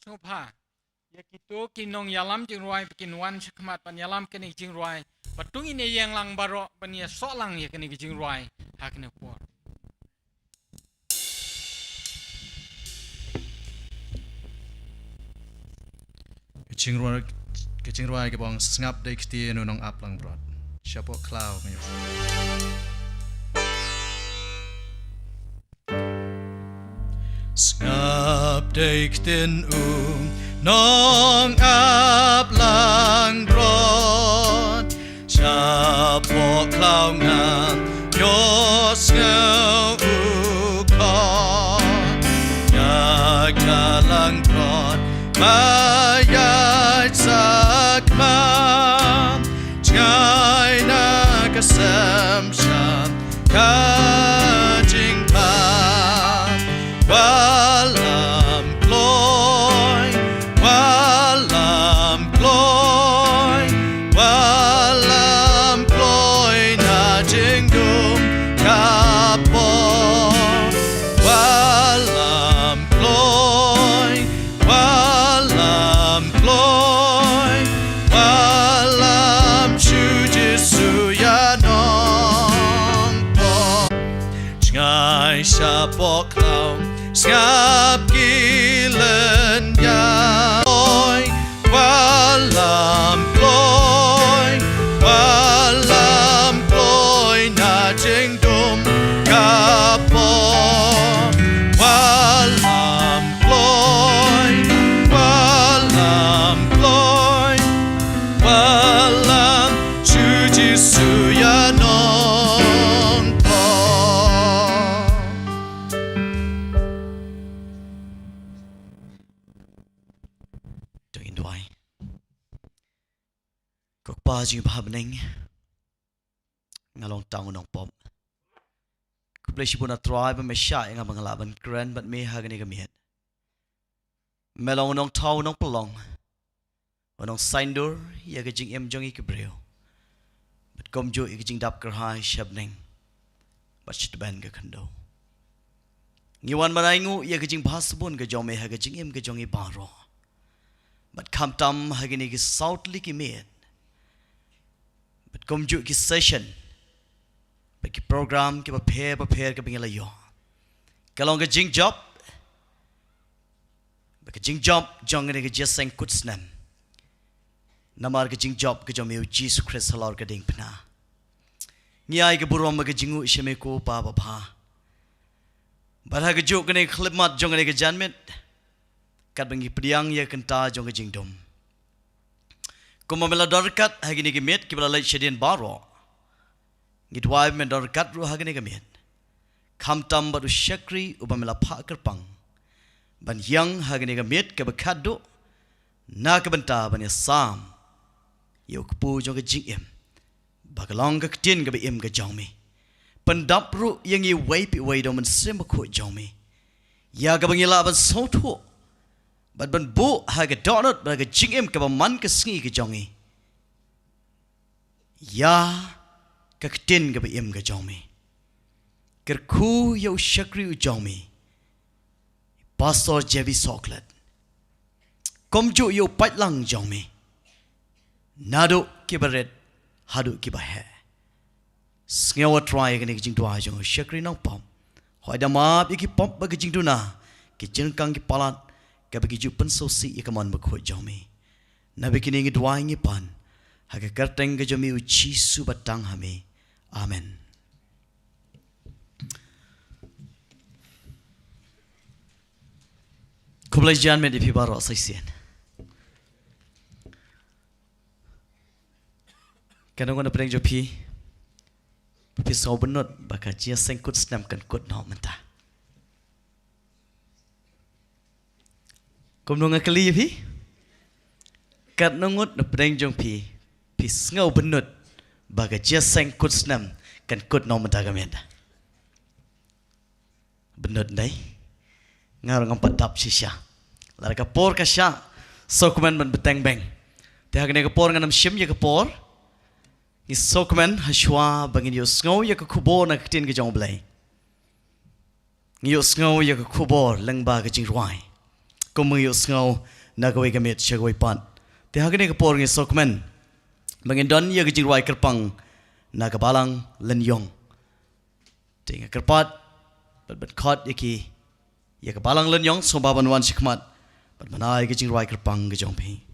Snopa ya kita kinong yalam jing ruai bikin wan sekmat pan yalam kene jing ruai patung ini yang lang baro pan ya sok lang ya kene jing ruai hak ne por Kecing ruai ke bang ngap dek ti nunong aplang brot. Siapa klau ngayo. Ngap dek tin nong aplang brot. Siapa klau ngap yos ngau ukon. Nyagalang brot. Mayat sakman Jai na kasam sham Kajing pa Walam gloy Walam gloy Walam gloy Na jingdum kapo Walam gloy Walam gloy, walam chujisu ya nong po. Ngai sa poklau, ngap gilen ya. Walam gloy, walam gloy na jingdum kapo. Walam gloy, walam gloy, walam chujisu ya nong po. Doing doai. Kok pa ji bhabning ngalong tang nong pop. Kuplesi puna tribe me sha nga mangalaban grand but me hagani gamiet. Melong nong tau nong pelong. Onong saindur ya gajing em jong ikibreo. But kom jo ikijing dap kerhai shabning. But shit ban ga kando. Ngiwan manaingu ya gajing bahasbun ga jome ha gajing em ga jong i baro. But kam tam hagani ki southly ki met. But kom jo ki session. But ki program ki prepare ka bingela yo. Kalong gajing job. But gajing job jong ga just sang kutsnam. Namar ke jing job ke jom eu Jesus Christ halor ke ding pna. Ngiai ke burom ke jingu sheme ko pa ba pha. Barha ke jo ke ne clip mat jong ne ke janmet. Kat bangi priang ya kenta jong ke jing dom. Kuma mela dorkat hagi ne ke met ke bala lai shedien baro. Ngit wai men dorkat ru hagi ne ke met. Kham tam baru shakri uba mela pha kerpang. Ban yang hagi ne ke met ke bakado. Na ke benta ban ya sam. Yêu kepu jong ke jing em bagalong ke tin ke be em ke jong me pendap ru yang i wei pi wei dom sem ko jong me ya ke bangila ban so thu ban ban bu ha ke donut ba ke jing em ke ba man ke sngi ke jong e ya ke tin ke be em ke jong me ker khu yo shakri u jong me pastor jevi soklet kom ju yo pat lang jong me Nado kibaret hadu kibahe. Sngewa try ke jing dua jong shakri nong pom. Hoi da map iki pom ba ke jing duna. Ke jing kang ki palat ke ba ki ju pen so si ke man ba kho jong me. Na be kini ngi dua ngi pan. Ha ke karteng ke jomi uchi su batang hame. Amen. Kublai jan me di pi baro sai sien. Kanong na preng jo pi so benut baka chia sengkut snam kan kut no menta. Kom nong akali pi kat nongut na preng jong pi ngau benut baka chia sengkut snam kan kut no menta gamenda. Benut dai ngar ngam patap sisha. Lar ka por ka sha sokman ban beteng beng. Te hagne ka por nganam shim ye ka por. Ni sokman hashwa bangin yo snow ya ka kubo na ktin ke jong blai. Ni yo snow ya ka kubo lang ba ka jing ruai. Kumuyus ngau nagaway gamit siya gaway pan. Tihagan ni kapor ng sokmen. Mangindon iya gajing ruay kerpang nagabalang lenyong. Tinga kerpat bat kot iki iya kabalang lenyong sobaban wan sikmat. Bat manay gajing ruay kerpang gajong pi.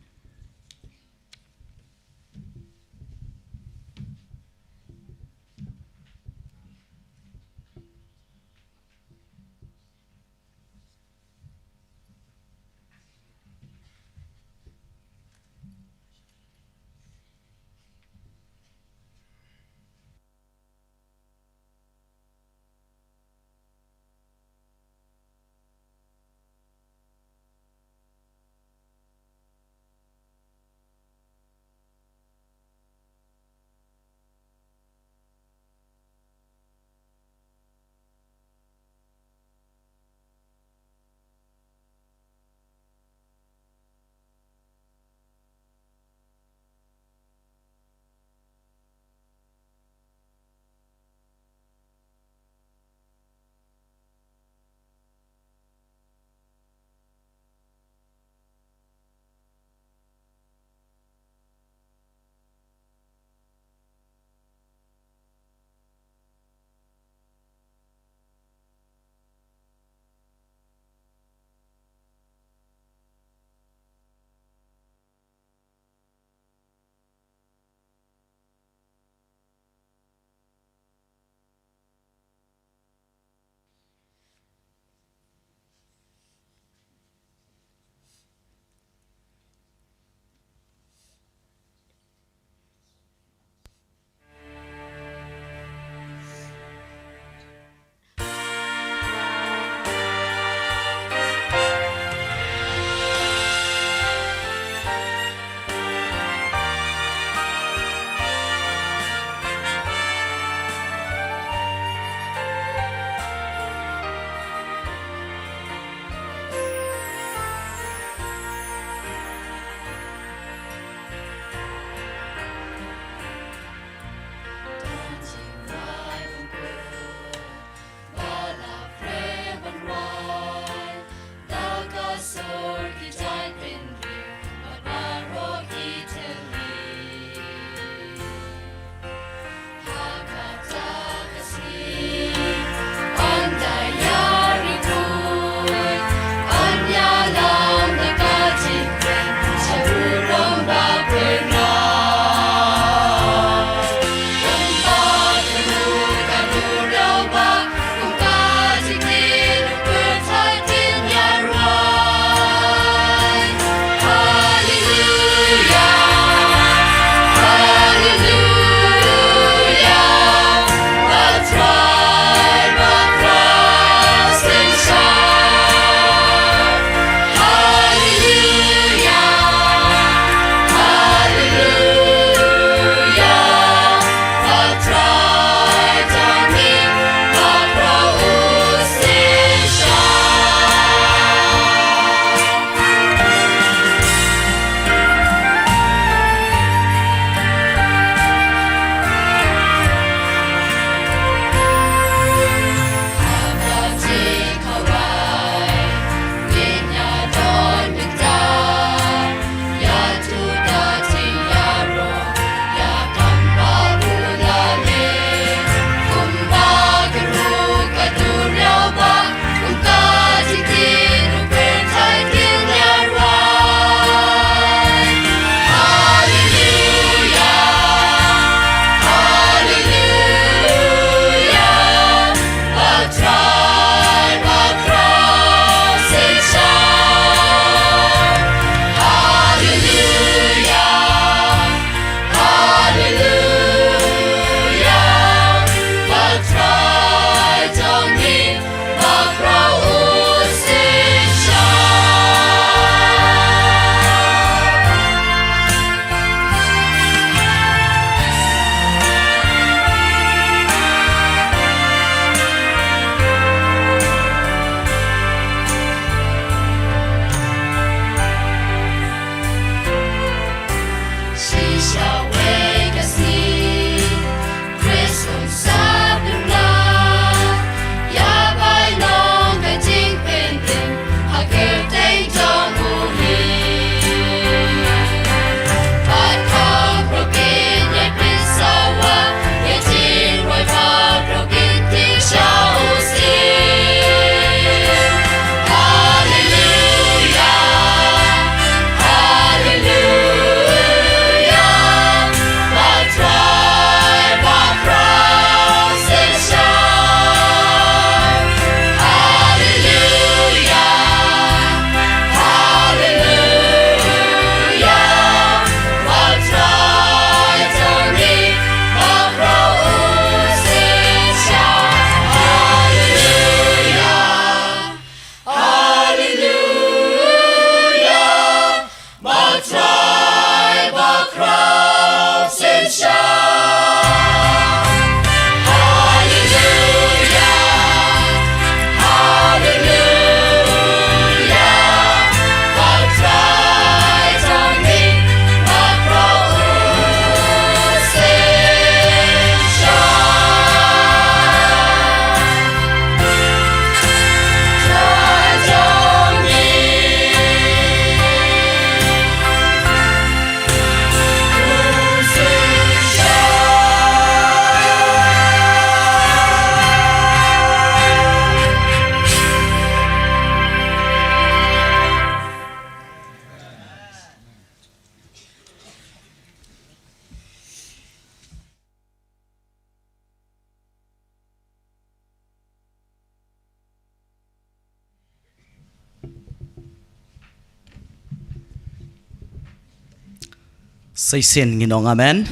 Say sin nginong amen.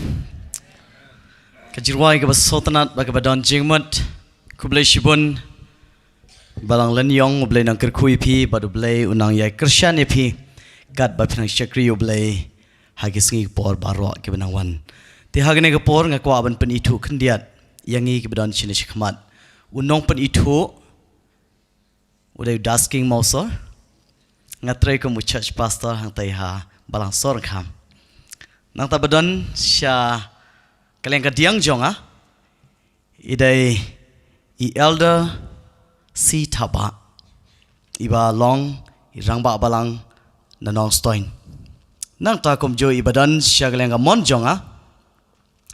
Kajirwai ke basotanat bagi badon jingmut kublai shibun balang lenyong ublai nang kerkui pi badu blai unang yai kersyan pi kat bapinang syakri ublai hagi sengi por barok ke benang wan. Ti hagane ke por ngakwa aban pen itu kendiat yangi ke badon sini shikmat. Unong pen itu udai dasking mausor ngatrai ke mu church pastor hang taiha balang sor kham. Nang tabadon sya kalian kadiang jonga idai I elder si taba iba long irang ba balang nanong stoin. Nang ta kom jo ibadan sya kalian ka mon jonga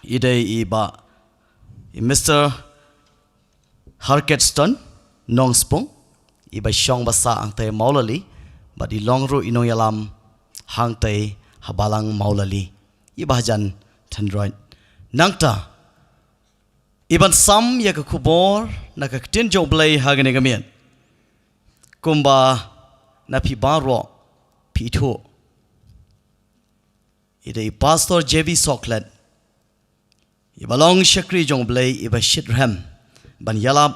idai iba Mr. Harketston nong spong iba syong basa ang tay maulali ba di long ru inong yalam hang tay habalang maulali iba hajan tandroid nangta iban sam ya ka kubor na ka tin jo blai hagane gamian kumba na pi baro pi tho idai pastor JB Soklet iba long shakri jong blai iba shitram ban yalap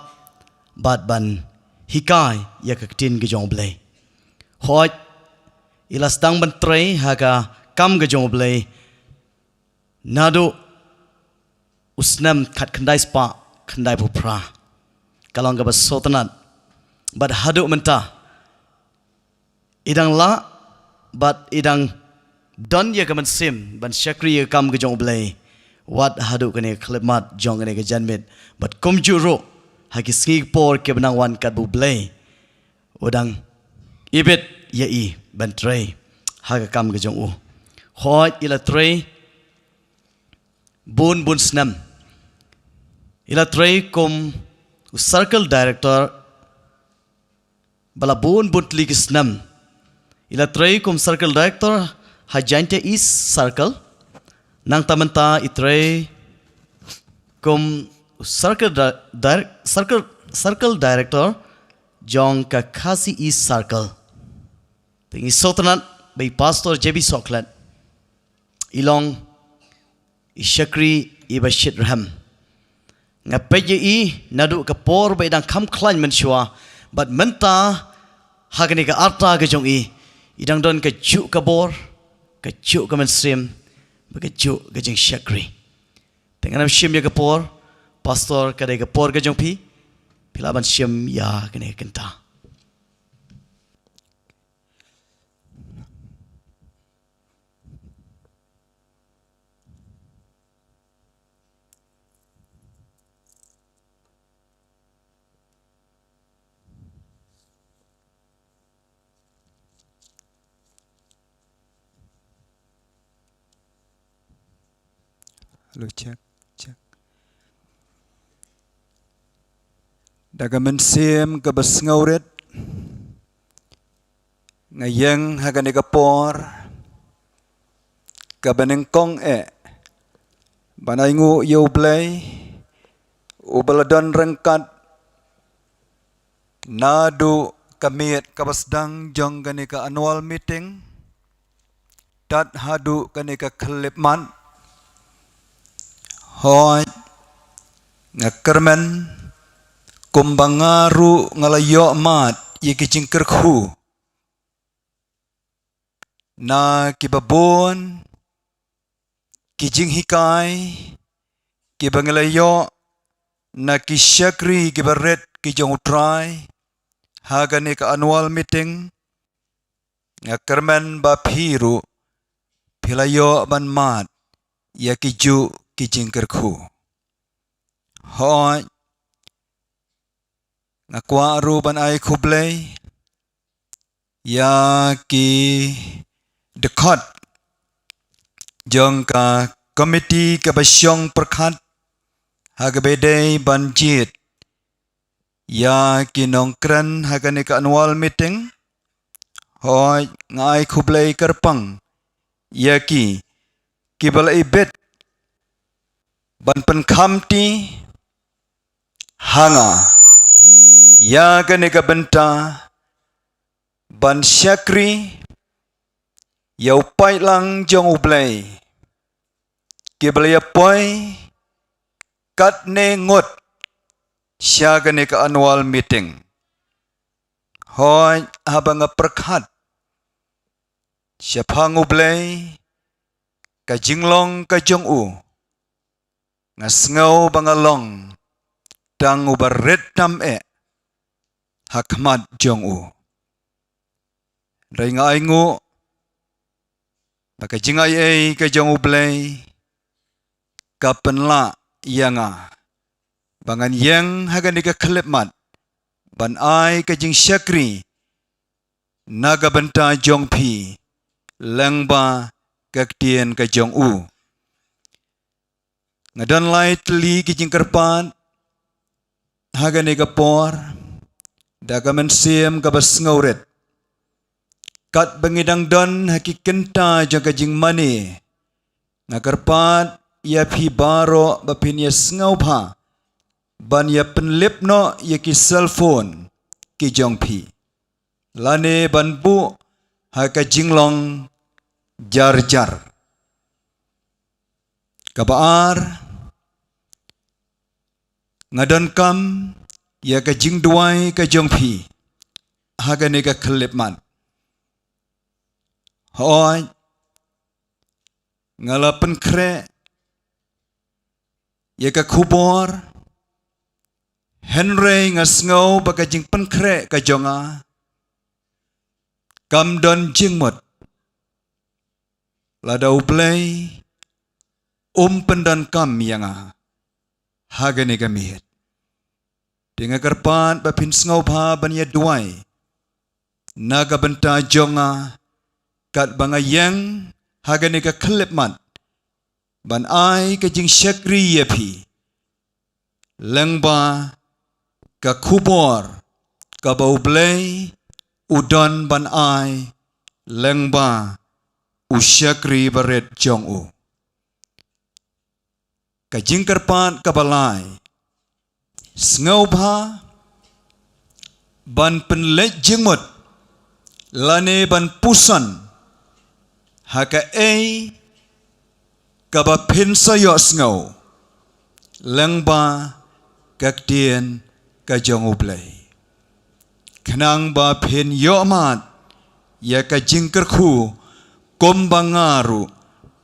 bad ban hikai ya ka tin ge jong blai hoj ilas dang ban trei haga kam ge jong blai nado usnam khat khandai spa khandai bupra kalong ga basotanat bad hadu menta idang la bad idang don ya kaman sim ban shakri ya kam ga jong blai wat hadu kane khlemat jong ne ga janmit bad komjuro hagi sing por ke benang wan kat bu blai udang ibet ya I ban trei haga kam ga jong u hoj ila trei bun snam ila trei kom circle director bala bun lig snam ila trei kom circle director hajante is circle nang tamanta itrei kom circle director jong ka khasi is circle tingi sotanat by pastor JB Soklet ilong ishakri ibashit ram ngapeje I nadu ka por ba idang kham khlain man shwa but menta hagani ka arta ga jong I idang don ka chu ka bor ka chu ka man sim ba ka chu ga jing shakri tenganam shim ya ka por pastor ka de ka por ga jong pi pilaban shim ya kene kenta Halo cek. Dagaman sim ke besngauret ngayeng hagane kapor kabanengkong banaingu yaublay ubaladon rengkat nadu kamit kabasdang jong gane ka annual meeting tat hadu gane ka khlipman hoj ngakermen kumbangaru ngalayo mat yikicing kerkhu na kibabon kijing hikai kibangalayo na kishakri kibaret kijong utrai hagane ka annual meeting ngakermen baphiru philayo ban mat yakiju kijing kerkhu hoj ngakwa ruban ay kublay ya ki dekot jong ka committee ka basyong perkhat hagabedey banjit ya ki nongkran hagane ka annual meeting hoj ngay kublay kerpang ya ki balai bet ban penkamti hanga ya gane ka benta ban syakri yau pai lang jong ublay Kibalaya poi kat ne ngot siya gani ka annual meeting. Hoy habang perkhat siya pangublay ka jinglong ka jong u nga sngaw bangalong tang ubaret tam hakmat jong u. Ray nga ay ngu makajingay ka jong ublay kapenla yanga bangan yang hagan ka klepmat ban ay ka jing syakri naga benta jong pi lengba kaktien ka jong u ngadan lai tli ki jing kerpan hagan ka por daga mensiem ka basngauret kat bangidang don hakikenta jong ka jing mani ngakarpat ya phi baro bapin ya sngaw pha ban ya penlip no ya ki cellphone ki jong phi lane ban bu ha ka jinglong jar jar kabaar ngadon kam ya ka jing duai ka jong phi ha ga ne ka khlip man hoy ngalapen kre ya ka khubor Henry nga sngaw baga jing penkre ka jonga kam don jingmot lada ublay pendan kam yanga hagane gamit tinga karpan bapin sngaw pa banya duai naga benta jonga kat banga yang hagane ka klepman ban ai ka jing syakri yapi lengba ka khubor ka baublay udon ban ai lengba usyakri baret jong u ka jingkarpan ka balai sngaw bha ban penlet jingmot lane ban pusan haka ka ba pin sayo sngaw lengba kaktien ka jong ublay kanang ba pin yomat ya ka jingkar khu kom bangaru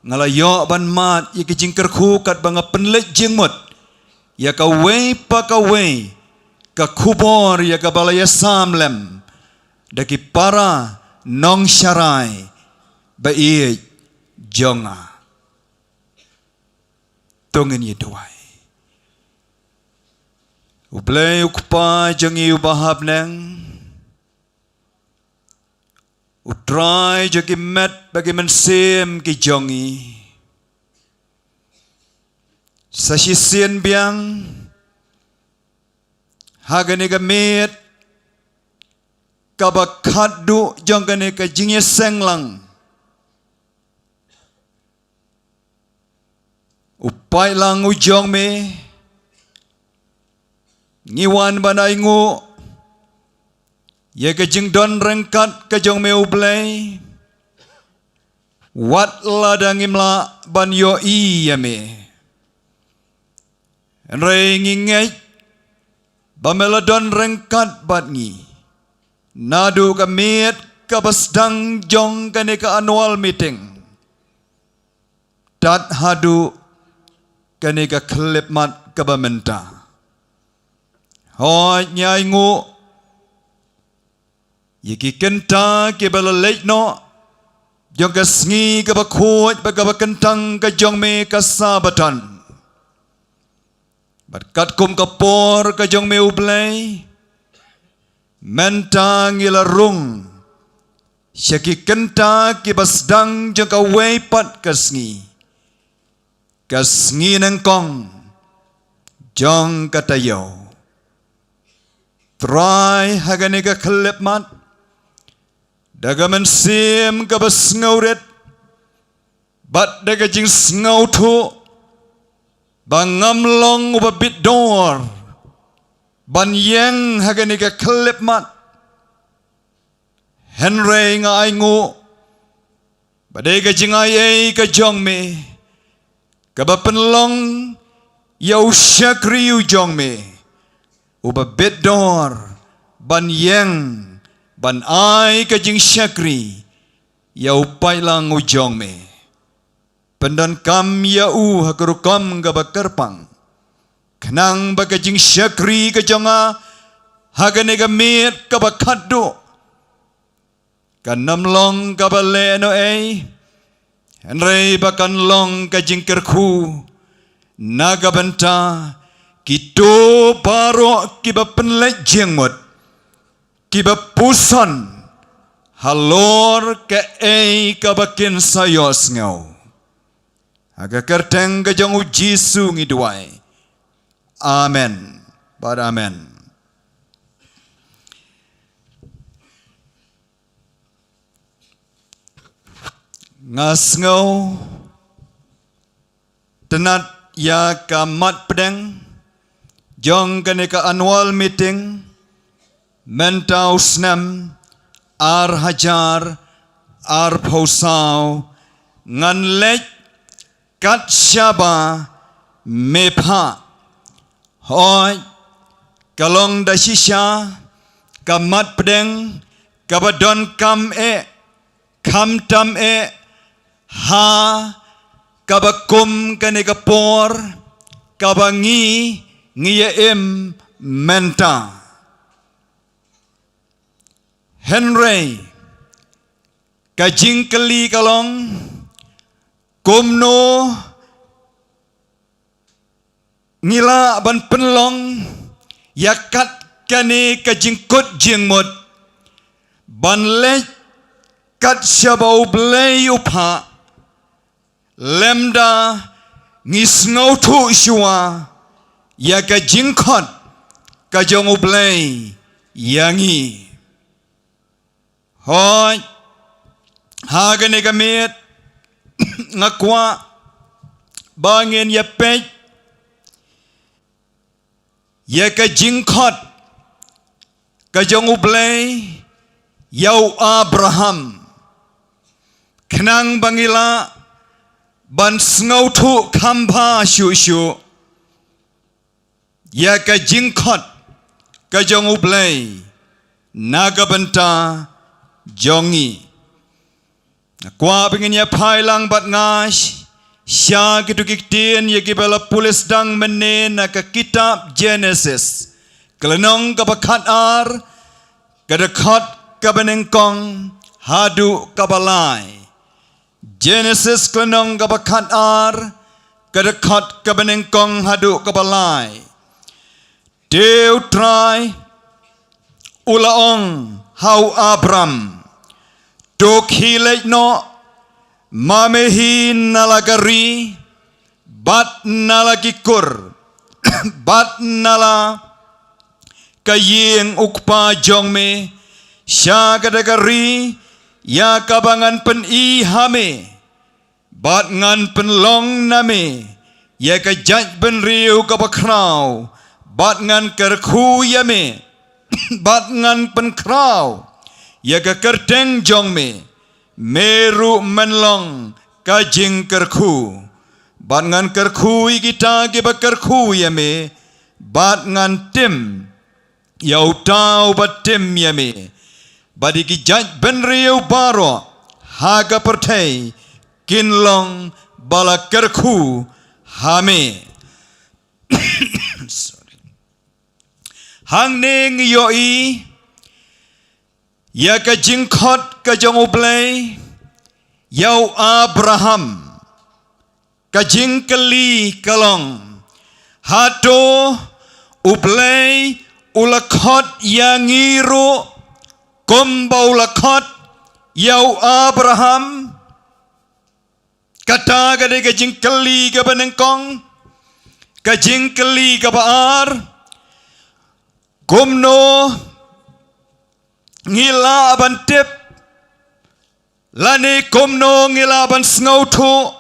ngala yo ban mat ya ka jingkar khu kat banga penlet jingmot ya ka wei pa ka wei ka khubor ya ka balaya samlem daki para nong syarai ba i jonga tongin ye duai ublay ukpa jangi ubahab neng utray jagi met bagi mensim ki jongi sasisien biang hagane gamit kabakadu jangane ka jingye senglang upai lang ujong me ngiwan banay ngu ye ka jing don rengkat ka jong me ublay wat ladang imla ban yo i yame rei ngingay bamela don rengkat bat ngi nadu ka miet ka basdang jong kane ka annual meeting tat hadu kane ka klepmat ka bamenta hoy nyai ngu yiki kenta ke bala leit no jong ka sngi ka ba khoj ba ka ba kentang ka jong me ka sabatan berkat kum ka por ka jong me ublay mentang ila rung syaki kenta ke basdang jong ka weipat ka sngi nang kong jong ka tayo try hagane ka klepmat daga mensim ka basngauret bat daga jing sngaw thu bangam long ubabit dor ban yang hagane ka klepmat Henry nga ay ngu badai ka jing ay ka jong me Kaba penlong yau syakri u jong me. Uba bedor ban yang ban ai ka jing syakri yau pailang u jong me. Pendan kam yau hakurukam gaba kerpang. Kenang ba ka jing syakri ka jonga hagane ka mit ka ba kaddo. Kanam long ka ba le no ay. Henry bakan long ka jing kerku. Naga banta kito baro kiba penlek jengmut. Kiba pusan halor ke ay ka bakin sayos ngau. Aga kerteng ka jong Jisu ngiduai. Amen. Pada amen. Ngasngau tenat ya kamat pedeng jong kaneka annual meeting mentau snam ar hajar ar pausau ngan lek kat syaba mepha hoi kalong da shisha kamat pedeng kabadon kam tam ha kabakum kaneka por kabangi ngiyaim menta Henry kajing keli kalong kumno ngila ban penlong yakat kane kajing kot jingmut ban lek kat syabau blay upha lemda ngisngau tu shua ya ka jingkot ka jong ublay yangi hoi hagane gamit ngakwa bangin ya pej ya ka jingkot ka jong ublay yau Abraham kenang bangila ban snau tu kamba shu ya ka jingkot ka jong ublay naga benta jongi kwa pengin ya phailang bat ngash sya kitu kiktien ya kibala pulis dang menen ka kitab Genesis kelenong ka bakat ar kadakot ka benengkong hadu kabalai Genesis kelenong kabakat ar kadakot kabenengkong hadu kabalai Deu try ulaong hau Abram dok hilek no mamehi nalagari bat nalagikur bat nala kayeng ukpa jongme sya kadagari ya kabangan pen i hame bat ngan penlong name ya ka jaj ben riu ka bakrau bat ngan kerku yame bat ngan pen krau ya ka kerteng jongme meru menlong ka jing kerku bat ngan kerku kita ke bakerku yame bat ngan tim yau tau bat tim yame badi ki jaj ben riu baro haga pertai kinlong bala kerku hame sorry hang ning yoi ya ka jingkot ka jong ublay yau Abraham ka jingkeli kalong hato ublay ulakot yangiru kumbau lakot yau Abraham kata gade kajing keli ka benengkong kajing keli ka baar kumno ngila aban tip lani kumno ngila aban snautu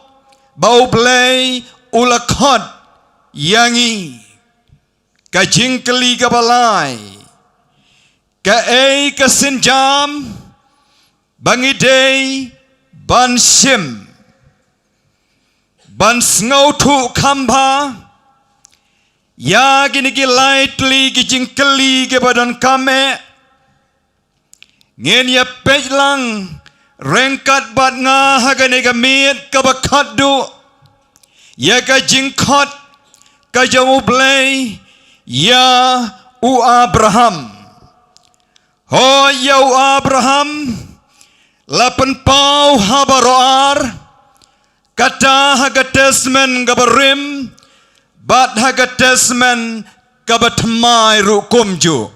bau blay ulakot yangi kajing keli ka balai ka ay kasinjam bangidei ban shim ban sngau thu khamba ya gini gi lightly gi jingkeli ge badan kame ngen ya pejlang rengkat bat nga hagane ga miet ka bakadu ya ka jingkhot ka jamu blay ya u Abraham ho ya u Abraham lapan pau habaroar kata haga tesmen gabarim bat haga tesmen kabatmai rukumju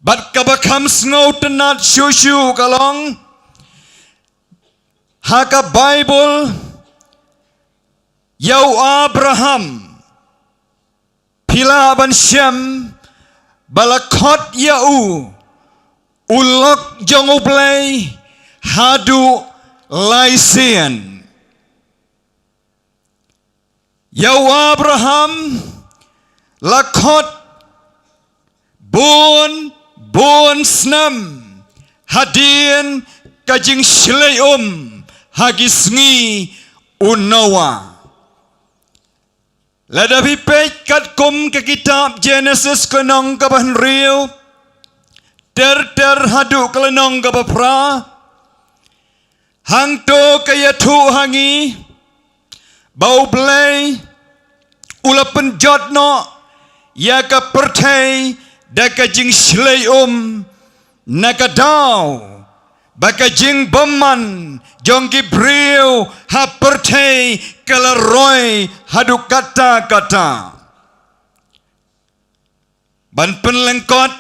bat kabakam sngau tenat shushu kalong haga Bible yau Abraham pila ban Shem balakot yau ulok jongublay hadu laisian yau Abraham lakot bon snam hadien kajing shleum hagisngi unawa lada pipet kat kum ke kitab Genesis kenong kaban riu ter hadu kelenong kabapra hang to kaya tu hangi bau blay ula penjot no ya ka pertai da ka jing shlei nakadaw baka jing baman jong Gibril ha pertai kalaroy hadu kata ban penlengkot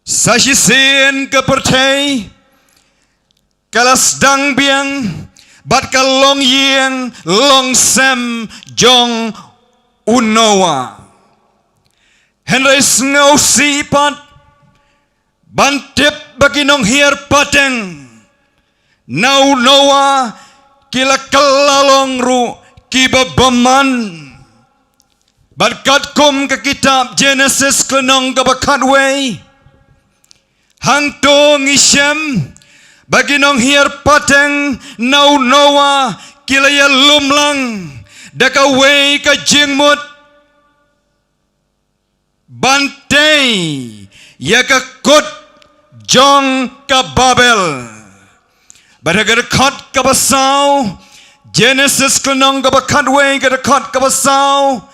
sasisen ke pertai kalas dang biang bat kalong yeng long sem jong unowa Henry sngau sipat bantip bagi nong hiar pateng nau noa kila kalalong ru kiba baman berkat kum ke kitab Genesis kenong kabakat way hang to ngisem bagi nong hiar pateng nau noa kila ya lumlang daka way ka jingmut bantay ya ka kot jong ka Babel badagar kot ka basaw Genesis kenong ka bakat way ka kot ka basaw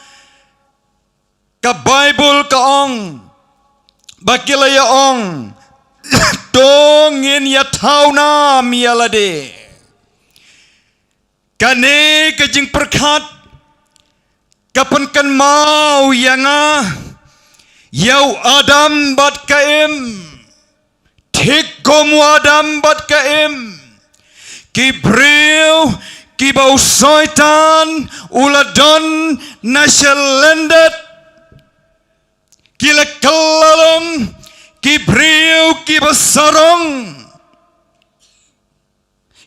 ka Bible ka ong bakila ya ong tongin ya tauna mialade kane kajing perkat kapan kan mau yanga yau Adam bat kaim tikom Adam bat kaim Gibril kibau soitan uladon nasyalendet kila kalalong Gibril kibasarong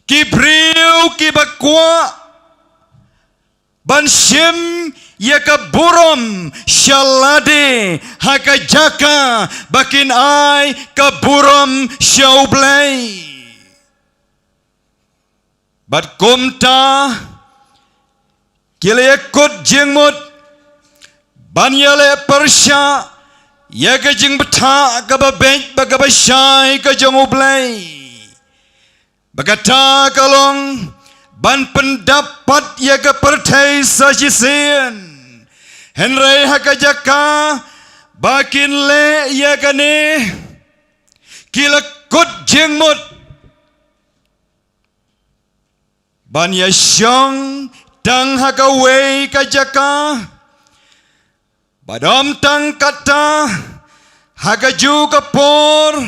Gibril kibakwa banshim ya kaburom shalade hakajaka bakin ai kaburom shaublay bat kumta kile yakut jingmut banyale persya ya kajing beta kababek bagabashai kajong ublay bagata kalong ban pendapat ya ka pertai sajisen Henry hakajaka bakin le ya kane kila kut jengmut ban ya syong tang hakaway kajaka badam tang kata hakaju kapor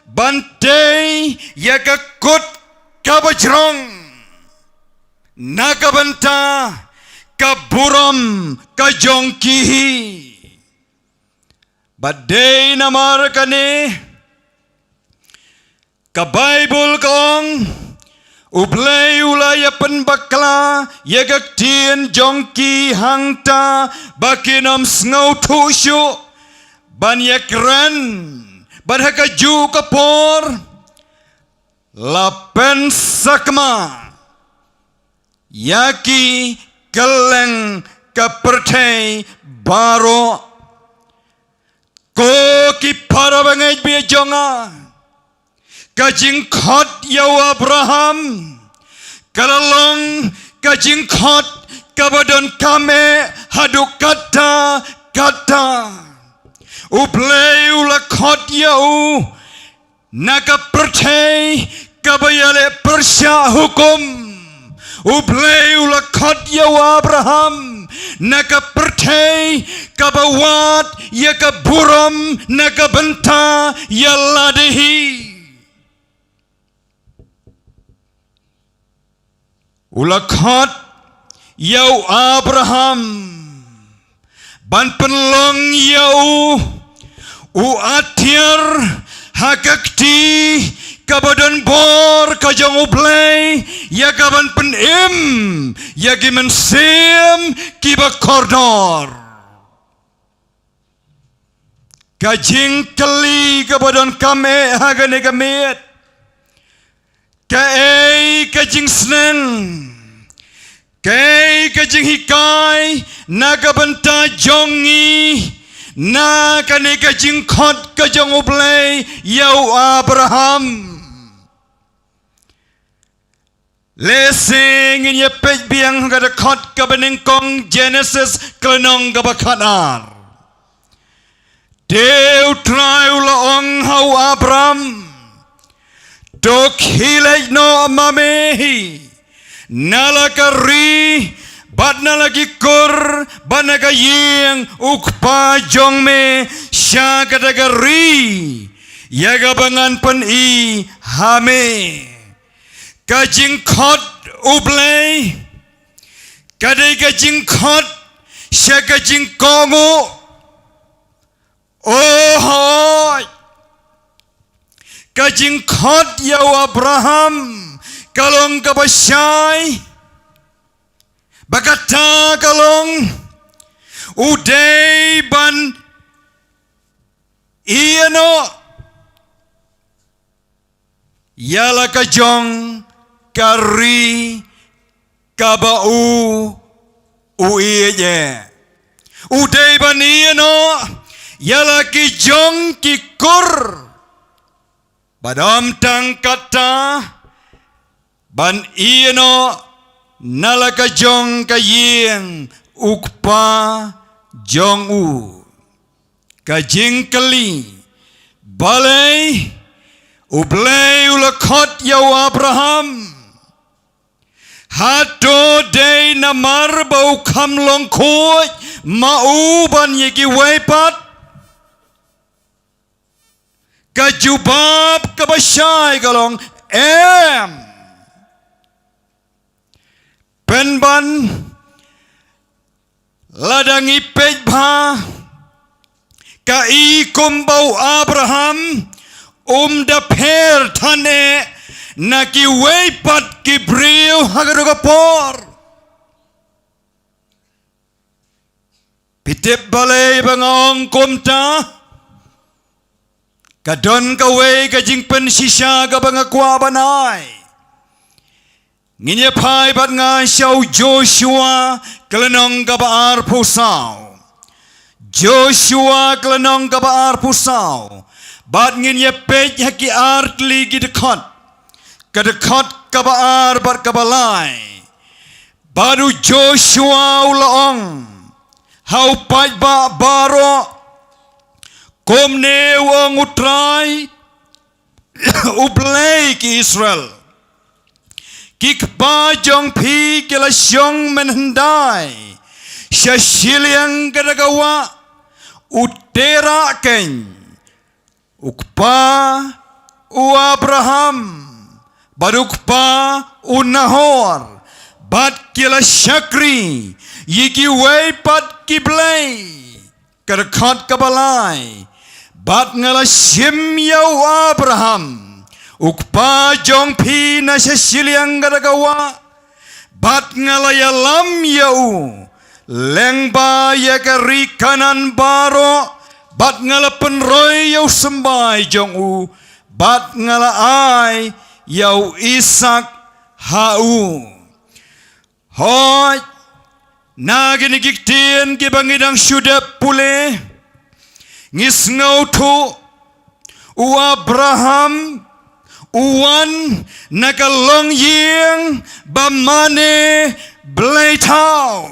bantay ya ka kut kabajrong nakabanta kaburam kajongkihi badai namar kane ka Bible kong ublay ulaya penbakla yagak tien jongki hangta bakinam sngau tusyu banyakran barhakaju kapor lapen sakma yaki keleng kepertai baro ko ki para bangai be jonga kajing khot yau Abraham kalalong kajing khot kabadon kame haduk kata ublei ula khot yau naga percay kabayale persya hukum ublei ula khot yau Abraham naga percay kabawat ya kaburam naga benta ya ladehi ula khot yau Abraham ban penlong yau atir hakakti kabadon bor kajang ublay ya kaban penim ya gimen sim kiba kordor kajing kali kabadon kame hagane kamet kajing seneng kajing hikai nagabanta jongi na kane kajing khot kajong ublay yau Abraham lesing in ye pej biang kada khot kabening kong Genesis klenong kabakanar Deu trai ulaong hau Abraham dok hilay no mamehi nalakari bat nalagi kur banaga yeng ukpa jongme syakadagari yaga bangan pen I hame kajing khot ublay kadai kajing khot syakajing kongo oh kajing khot yau Abraham kalong kabasyay bakata kalong uday ban iano yala kajong kari kabau uiye uday ban iano yala kijong kikur badam tang kata ban iano nalaka jong kayeng ukpa jong u kajing kali balay ublay ulakot yau Abraham hato day namar bau kam longkoy mauban yeki waipat kajubab kabasyay kalong penban ladangi pejba kai kumbau Abraham da per thane naki weipat kibriu hagarugapor pitip balay bangong kumta kadon kaway kajing pensisya ka bangakwa banay nginya pai bat nga siyaw Joshua kelenong kabaar pusaw Joshua kelenong kabaar pusaw bat nginya pej haki art ligi dekot kadekot kabaar bat kabalay baru Joshua ulaong hau paj ba baro komne wong utray ublay ki Israel kikpa jong pi kila syong menhendai syashiliang kadagawa utera ken ukpa u Abraham barukpa u Nahor bat kila syakri yiki weipat kiblay kadakot kabalay bat ngala syim yau Abraham ukpa jong pi na syashiliang gadagawa bat ngalaya lam yau lengba ya kari kanan baro bat ngala penroy yau sembay jong u bat ngala ai yau Isak hau Hoi nagin giktian ki bangidang syudap pule ngis ngau tu u Abraham uwan nakalong yeng bamane blaitau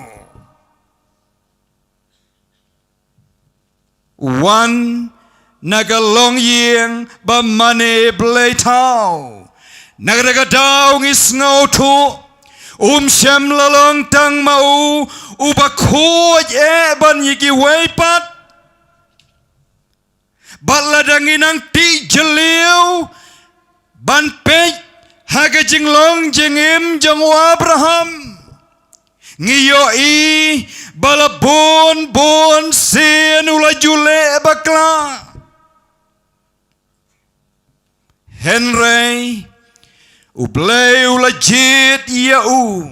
uwan nakalong yeng bamane blaitau nagadagadaw ngis ngau tu syam lalong tang mau ubakhuj ban yiki weipat baladangin ang ti jeliu ban pej haga jinglong jengim jong Abraham ngiyo i balabon bon sen ula jule bakla Henry ublay ulajit yau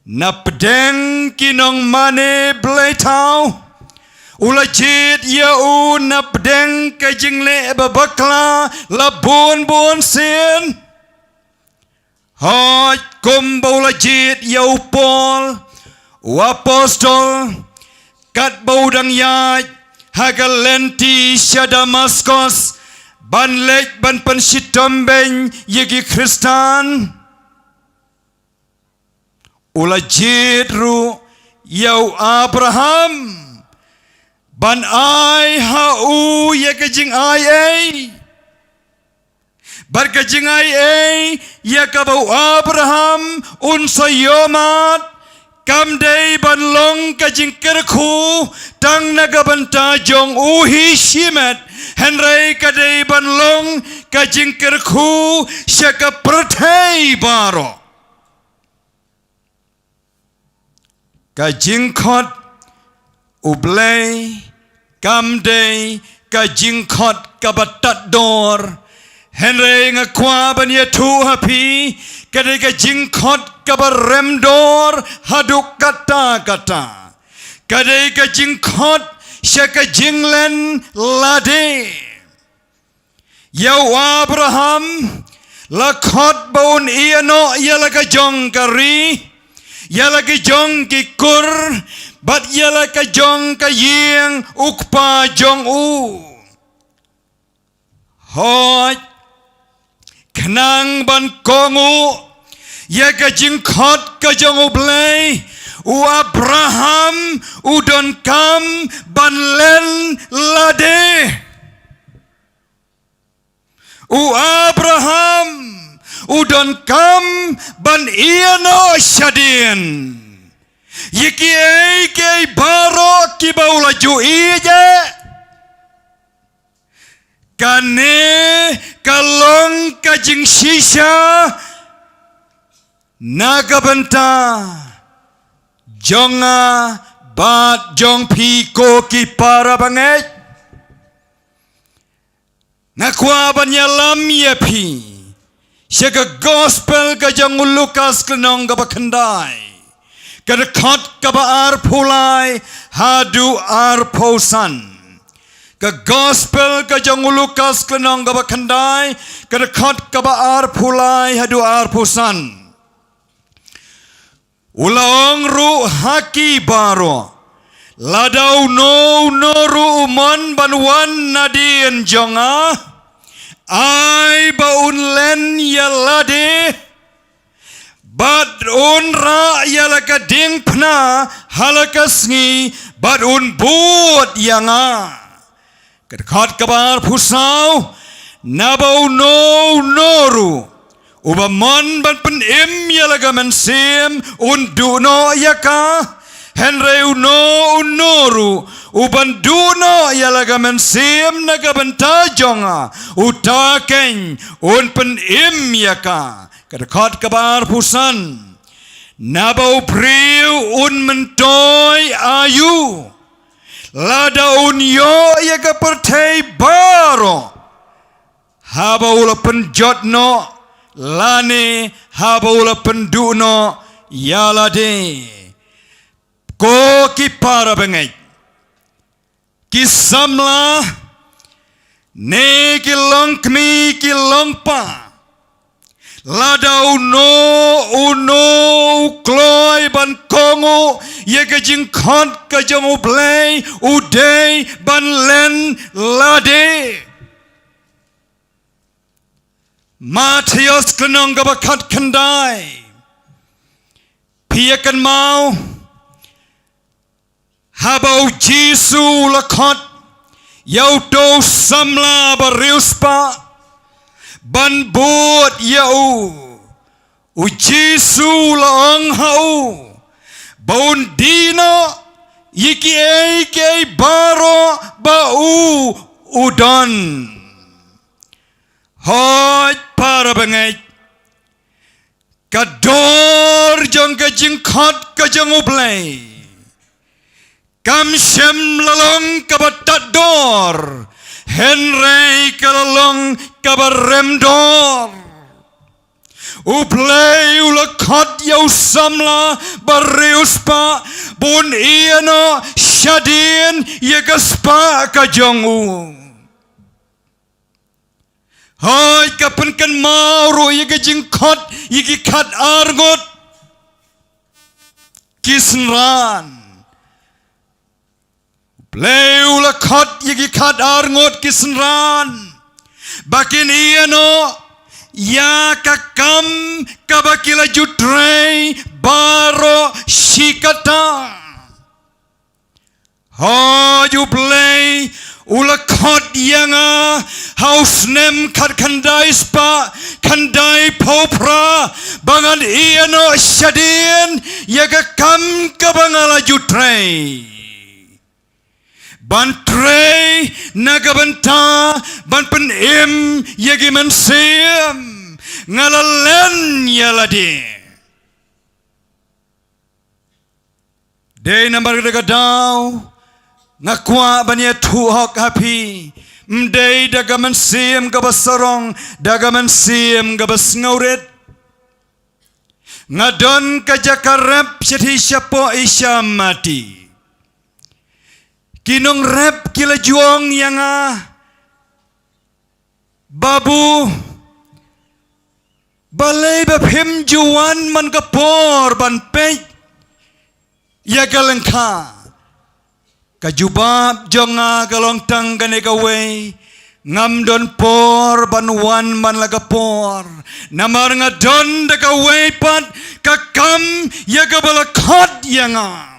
na pedeng kinong mane blay tau ulajit yau na pedeng kajingle babakla labon bon sen hoj kumba ulajit yau Paul u apostol kat baudang yaj hagalenti syadamaskos ban lek ban pensitam ben yegi Kristan ulajit ru yau Abraham ban ai hau yekajing ai barkajing ai yakabau Abraham unsayomat kamdei ban long kajing kerku tang nagabanta jong uhi shimet Henry kadai ban long kajing kerku syaka perthai baro kajing khot ublay kamdei kajing khot kabatat dor Henry ngakwa ban yatu hapi kadai kajing khot kabarem dor haduk kata kadai kajing khot syaka jinglen lade yau Abraham lakhot baun iano yalaka jong kari yalaka jong kikur bat yalaka jong kayeng ukpa jong u hoj kenang ban kongu yaka jingkhot ka jong ublay u Abraham udon kam ban len lade u Abraham udon kam ban iano syadin yiki ei kei baro ki baula ju ije kane kalong kajing shisha nagabanta jonga bat jong piko ki para banget nakwa banyalam yepi syaka gospel ka jong Lukas kenong ka bakandai kadakot ka baar pulai hadu ar posan ka gospel ka jong Lukas kenong ka bakandai kadakot ka baar pulai hadu ar posan Ulang ru haki baro ladau no ru umon banwan nadien jonga ai baun len yalade bad un ra yalaka ding pna halakasngi bad un buat yanga kedekot kabar pusau nabau no ru Ubamon ban pen im yalaga mensem unduno yaka Henry unoru uban duno yalaga mensem naga bentajonga utaken un pen im yaka kadakot kabar pusan nabau priu un mentoy ayu lada un yo yaka pertai baro habau la penjotno lane habaula penduno yalade ko ki para bengai kisamla ne ki long kmi ki long pa ladau no uno kloi ban kongo ye ka jing khot ka jong u blei u dei ban len lade Matius kenong ka bakat kandai piakan mau habau Jisu lakot yau do samla bariuspa ban buat yau u Jisu laang hau baun dino yiki eke baro ba udan hoj para bangai kador jong ka jingkot ka jong ublay kam shem lalong ka batador Henry kalalong kabaremdor ublay ulakot yaw samla bariuspa bun iano shadin yagaspa kajongu Hoy kapan kan mauro yagajing kot yagikat argot kisnran Leula kot yagikat arngot kisnran bakin iano ya kakam kabakila jutrei baro shikata Hoju play ulakot yanga house nem kat kandai spa kandai popra bangan iano shadin yaga kam kabangala jutrei ban trei nagabanta ban pen im yagi mensim ngalalen yaladi day number dagadau ngakwa banya tuhok happy mdei dagaman sim gabasarong dagaman sim gabas ngauret ngadon kajakarap syati syapo isya mati kinong rap kila juang yang babu balai bapim juan man kapor ban pej ya galengka kajubab jonga galong tang gane gawe ngam don por banwan man lagapor namar ngadon da gawe pat kakam ya gabalakot yanga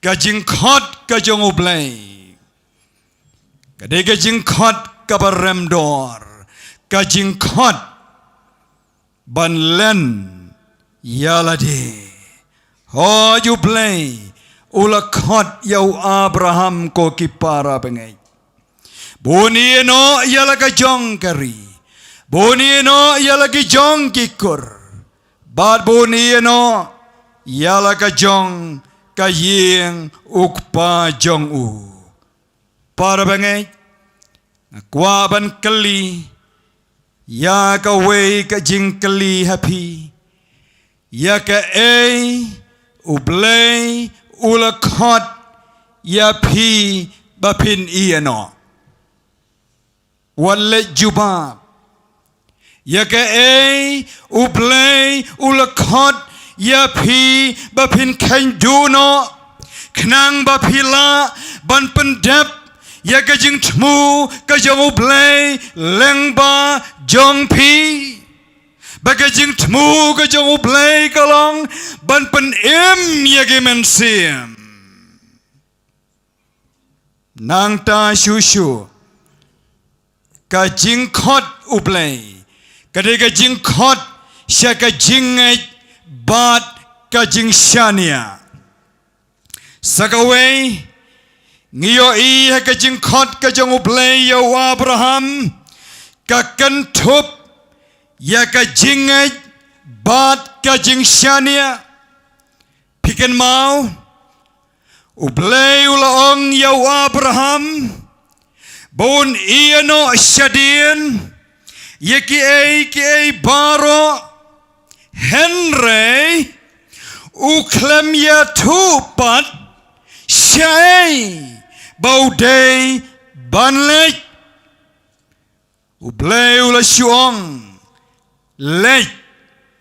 kajing khot kajong ublay kade kajing khot kabaremdor kajing khot ban len yalade ho ublay ulakot yau Abraham ko kipara pengai boni no yalaga jong kari boni no yalagi jong kikur bad boni no yalaga jong kayeng ukpa jong u para pengai kwa ban kali ya ka wei ka jing kali happy ya ka ublay ulakot ya pi bapin iano wale jubab ya ka ublay ulakot ya pi bapin kanduno knang bapila ban pendep ya ka jing tmu ka jong ublay lengba jong pi bagajing tmu ka jong ublay kalong ban pen im yagi mensim nang ta shushu ka jing khot ublay kade ka jing khot sha ka jing bat ka jing shania sakawe ngiyo i ka jing khot ka jong ublay yo Abraham ka kantup ya ka jingay bat ka jing shania pikan mau ublay ulaong yaw Abraham bon iano shadin yaki ay baro Henry uklem ya tupat shay bauday banlek ublay ula syuong lej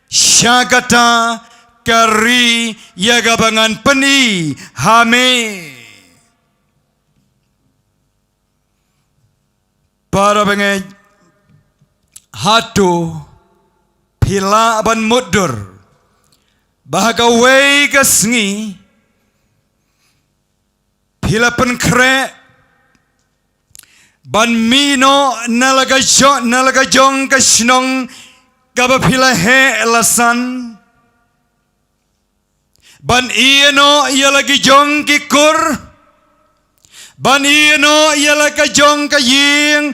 syagata kari yagabangan peni hame para bengej hatu pila ban mudur bahaga wei gasngi pila pen kre ban mino nalaga jong kasnong kaba pila he elasan ban ieno ia lagi jong kikur ban ieno ia lagi jong kaying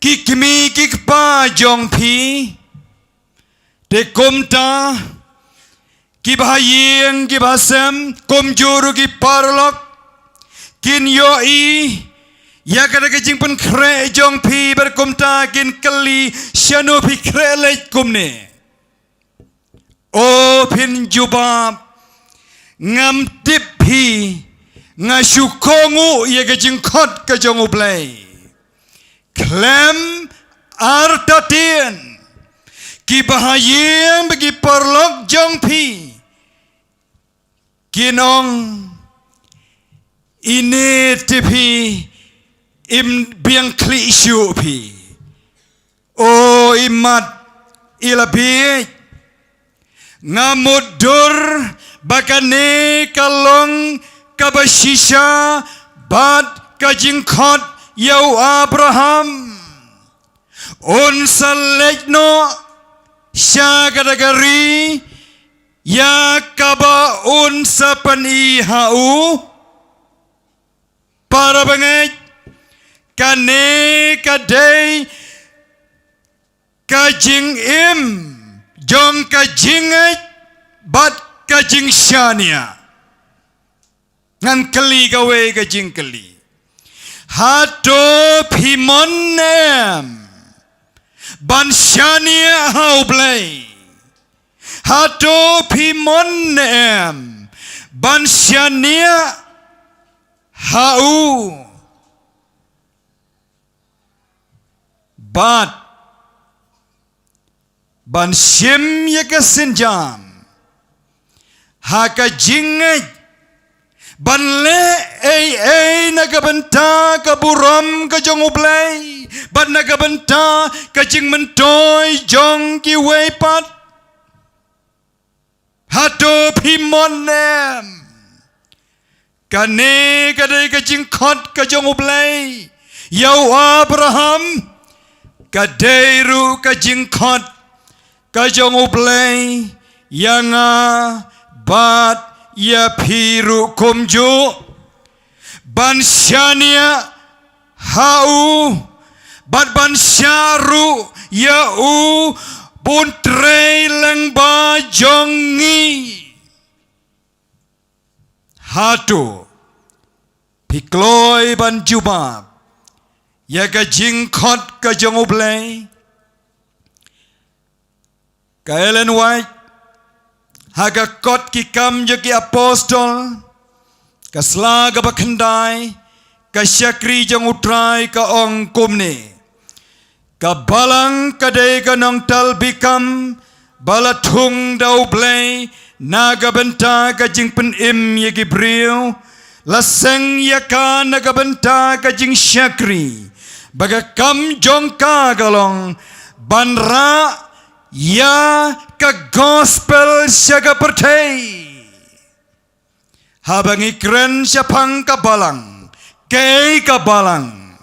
kikmi kikpa jong pi de kumta kibahaying kibasem kumjuru kiparlok kin yoi ya kada kajing pun kre jong pi berkumta kin kali syanu pi kre lej kumne o pin jubab ngam tip pi ngasukongu ya kajing kot kajong ublay klem artatien kibahaying bagi perlok jong pi kinong ini tipi im biang kli isu pi o imat ilabi ngamudur bakane kalong kabashisha bad kajingkot yau Abraham unsalejno syagadagari ya kaba unsa panihau para bangay kane kadai kajing im jong kajing bat kajing syania ngan keli gawe kajing keli hato pimonem ban syania hau blay hato pimonem ban syania hau bat ban syim ya kasenjam haka jingay ban le ay nagabanta kaburam ka jong ublay ban nagabanta ka jing mentoy jong kiway pat hato pimonem kane kadai kajing kot kajong ublay yau Abraham kadai ru kajing kot kajong ublay yanga bat ya piru kumju ban syania hau bat ban syaru ya u buntre leng ba jongi hatu pikloi ban jubab ya ka jingkot ka jong ublay ka Ellen White haga kot ki kam je ki apostol ka slaga bakhandai ka syakri jong utrai ka ong kumne ka balang ka dei ka nong tal bikam balatung dau blay naga benta ka jing pen im ye Gibril laseng ya ka naga benta ka jing syakri baga kam jong ka galong banra ya ka gospel syaga pertai habangi kren syapang ka balang kei ka balang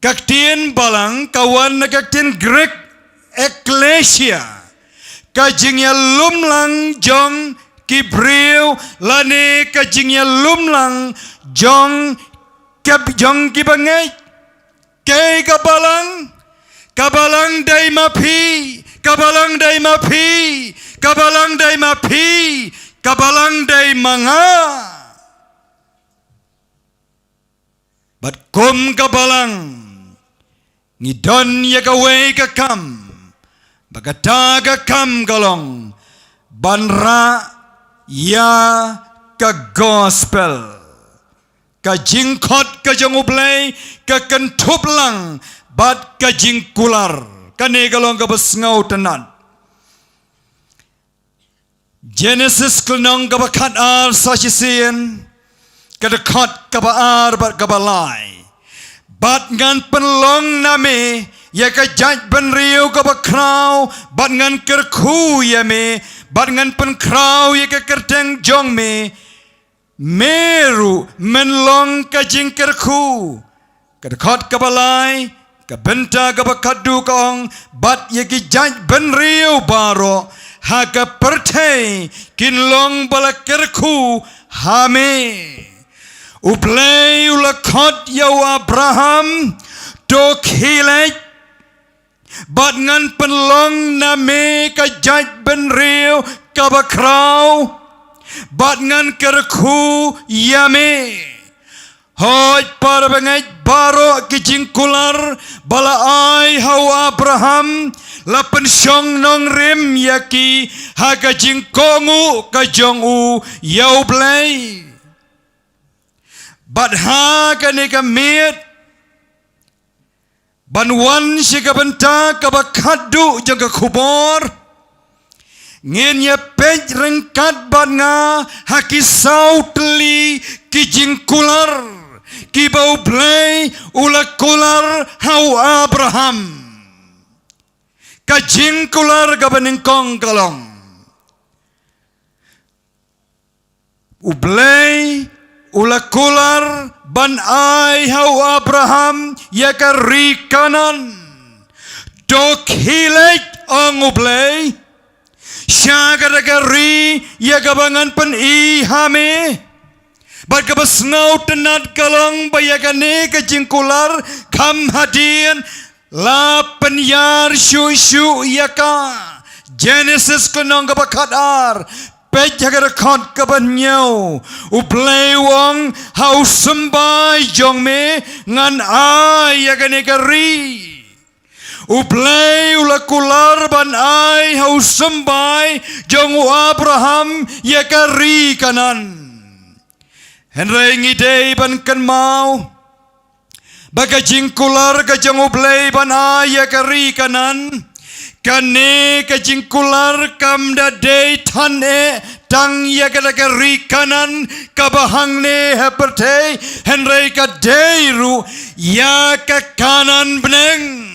kaktien balang kawan na kaktien Greek Ecclesia kajing ya lumlang jong Gibril lani kajing ya lumlang jong kibangay kei kabalang kabalang day mapi kabalang day mapi kabalang day mapi kabalang day manga bat kum kabalang ngidon ya kawe ka kam bagata ka kam galong banra ya ka gospel ka jingkot ka jong ublay ka kentup lang bat ka jingkular kane kalong kabasngau tanan Genesis kelnong kabakat ar sasisian kadakot kabaar bat kabalai bat ngan penlong name ya ka jaj ban riu kabakrau bat ngan kerku ya me bat ngan penkrau ya ka kerteng jong me meru menlong ka jingkerku kadakot kabalai kabenta kabakadu kong bat ya ki jaj ban riu baro haga pertei kinlong balakerku hame uplay ulakot yau Abraham dok hilek bat ngan penlong name ka jaj ben riu kabakrau bat ngan kerku yame hoj para bengai baro kijingkular bala ai hau Abraham lapan syong nong rim yaki haga jingkongu kajongu yau blay bat haga neka miet banwan sika benta kabakadu jaga kubor ngin ya pej rengkat bat nga haki sautli kijingkular kibau blay ulakular hau Abraham kajing kular kabaningkong kalong ublay ulakular ban ai hau Abraham ya kari kanan dok hilek ang ublay syagara kari ya kabangan pen ihame bat kabasngau tenat kalong bayakane kajing kular kam hadian la penyar syu yaka Genesis kenong kabakat ar pej hagarakot kabanyau uplay wong hau sembai jong me ngan ai yakane kari uplay ulakular ban ai hau sembai jong Abraham yakari kanan henry ngidei ban kan mau baga jingkular ka jang ublay banaya kari kanan kane ka jingkular kam da day tane tang ya ka kari kanan kabahang ne haperte henry ka deiru ya ka kanan beneng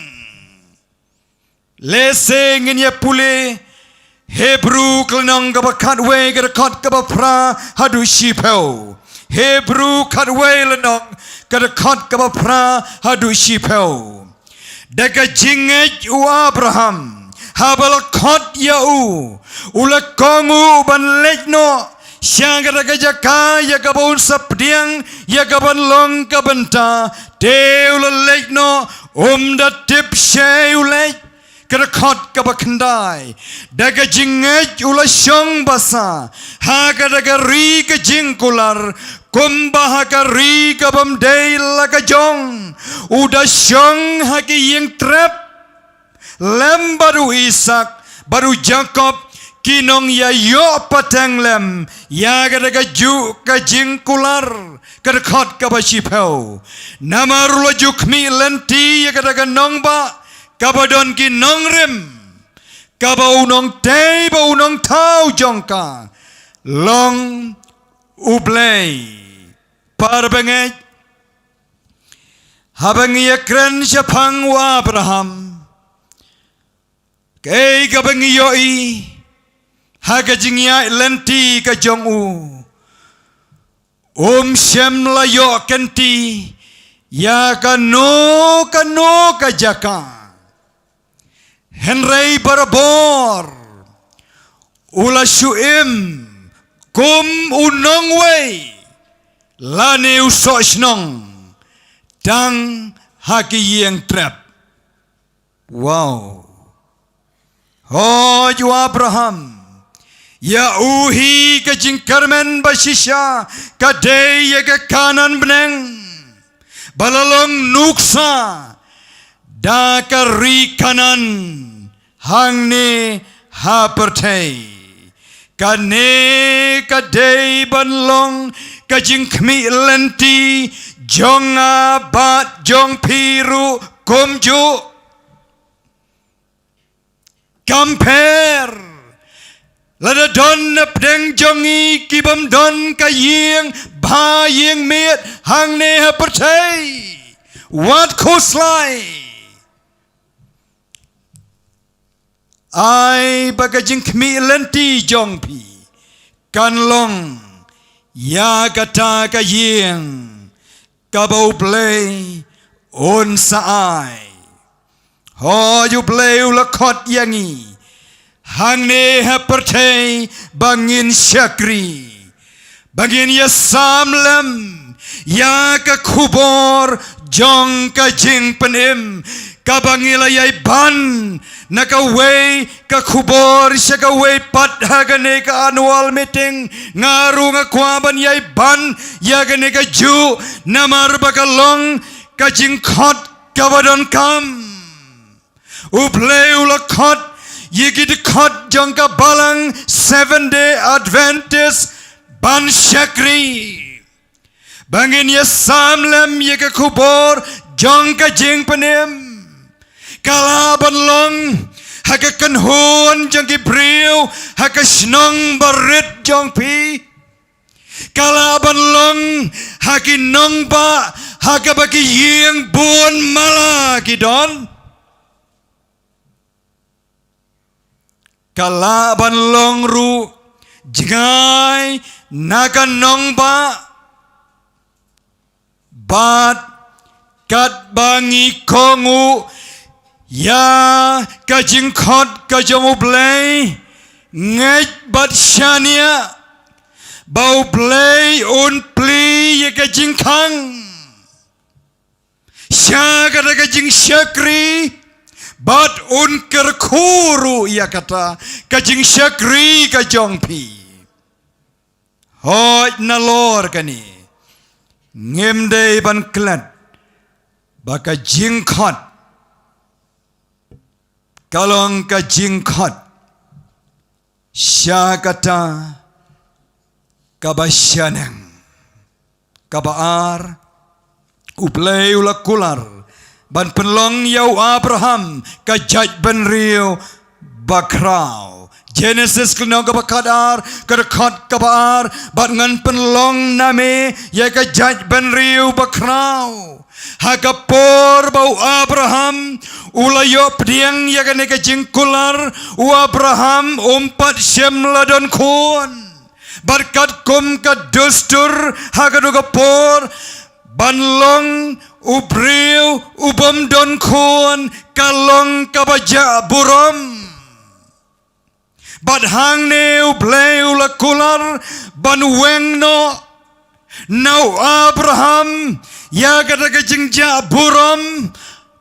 leseng ya pule Hebrew klenong kabakat we kadakot kabapra hadu shipel Hebrew katwe lenong kadakot kabapra hadu shipel daga jingej u Abraham habalakot yau ulakongu ban lejno syangara jaka ya kabun sapdiang ya kaban long kabenta deula lejno da tip shayulej kadakot kabakandai daga jingej ula syong basa haga daga ri ka jingkular kumba haga ri ka bamdei laga jong uda syong haki ying trep lem baru Isak baru Jacob kinong ya yo pateng lem ya daga ju ka jingkular kadakot kabashipau namarula jukmi lenti ya daga nongba kabadon ki nong rim kabau nong tei bau nong tau jongka long ublay parbengai habangi yakren syapang wa Abraham kei kabangi yoi haga jingya lenti ka jongu shem la yo kenti ya kano ka jaka Henry barabor ula syuim kum unong wei lane usosnong tang haki yang trap wow hoju Abraham ya uhi ke jingkarmen basisya kadei ya ke kanan beneng balalong nuksa da kari kanan hangne hapertei kane kadei banlong kajing kmi lenti jong abat jong piru kumju Kamper Lada don na pdeng jongi kibam don ka yeng ba yeng miet hang ne ha pertai Wat koslai Ai bagajing kmi lenti jong pi Kan long Ya kata ka yeng Kabau play On sa ai Ho yu play ulakot yangi Hang ne ha pertai Bangin syakri Bangin ya samlam Ya ka kubor Jong ka jing penim Kabangila yai ban Nakaway ka kubor Siya ka way pat Hagane ka annual meeting Ngaru nga kwaban yai ban Yagane ka ju Namar bakalong Ka jing kot Kabadon kam Uplay ulakot Yigid kot Jong ka balang 7-day Adventist Ban syakri Bangin ya samlem ya ka kubor Jong ka jing penim Kalaban long Haka kanhon jong ki briw Haka snong barit jong pi Kalaban long Haki nong ba Haka baki yeng buon mala ki don Kalaban long ru Jngai Naka nong ba Bat kat bangi kongu Ya kajing khot kajong ublay Ngej bat syania Bau blay un pli ya kajing kang Sya kata kajing syakri Bat un kerkuru ya kata Kajing syakri kajong pi Hoj nalor kani Ngimday ban klat Baka jingkot Kalong ka jingkot Sya kata Kabasyanang Kabaar Uplay ulakular Ban penlong yau Abraham Kajaj ban riu Bakrau Genesis kenong kabakadar Kedekot kabar Bat ngan penlong name Ya kajaj ban riu bakrau Hakapor bau Abraham Ulayo pediang ya kane kajingkular U Abraham umpat syem ladon kun Barkat kum kadustur Hakadugapor Banlong ubriu ubom don kun Kalong kabaja buram Badhang ne ublay ulakular Banweng no Now Abraham Ya kata kajingja buram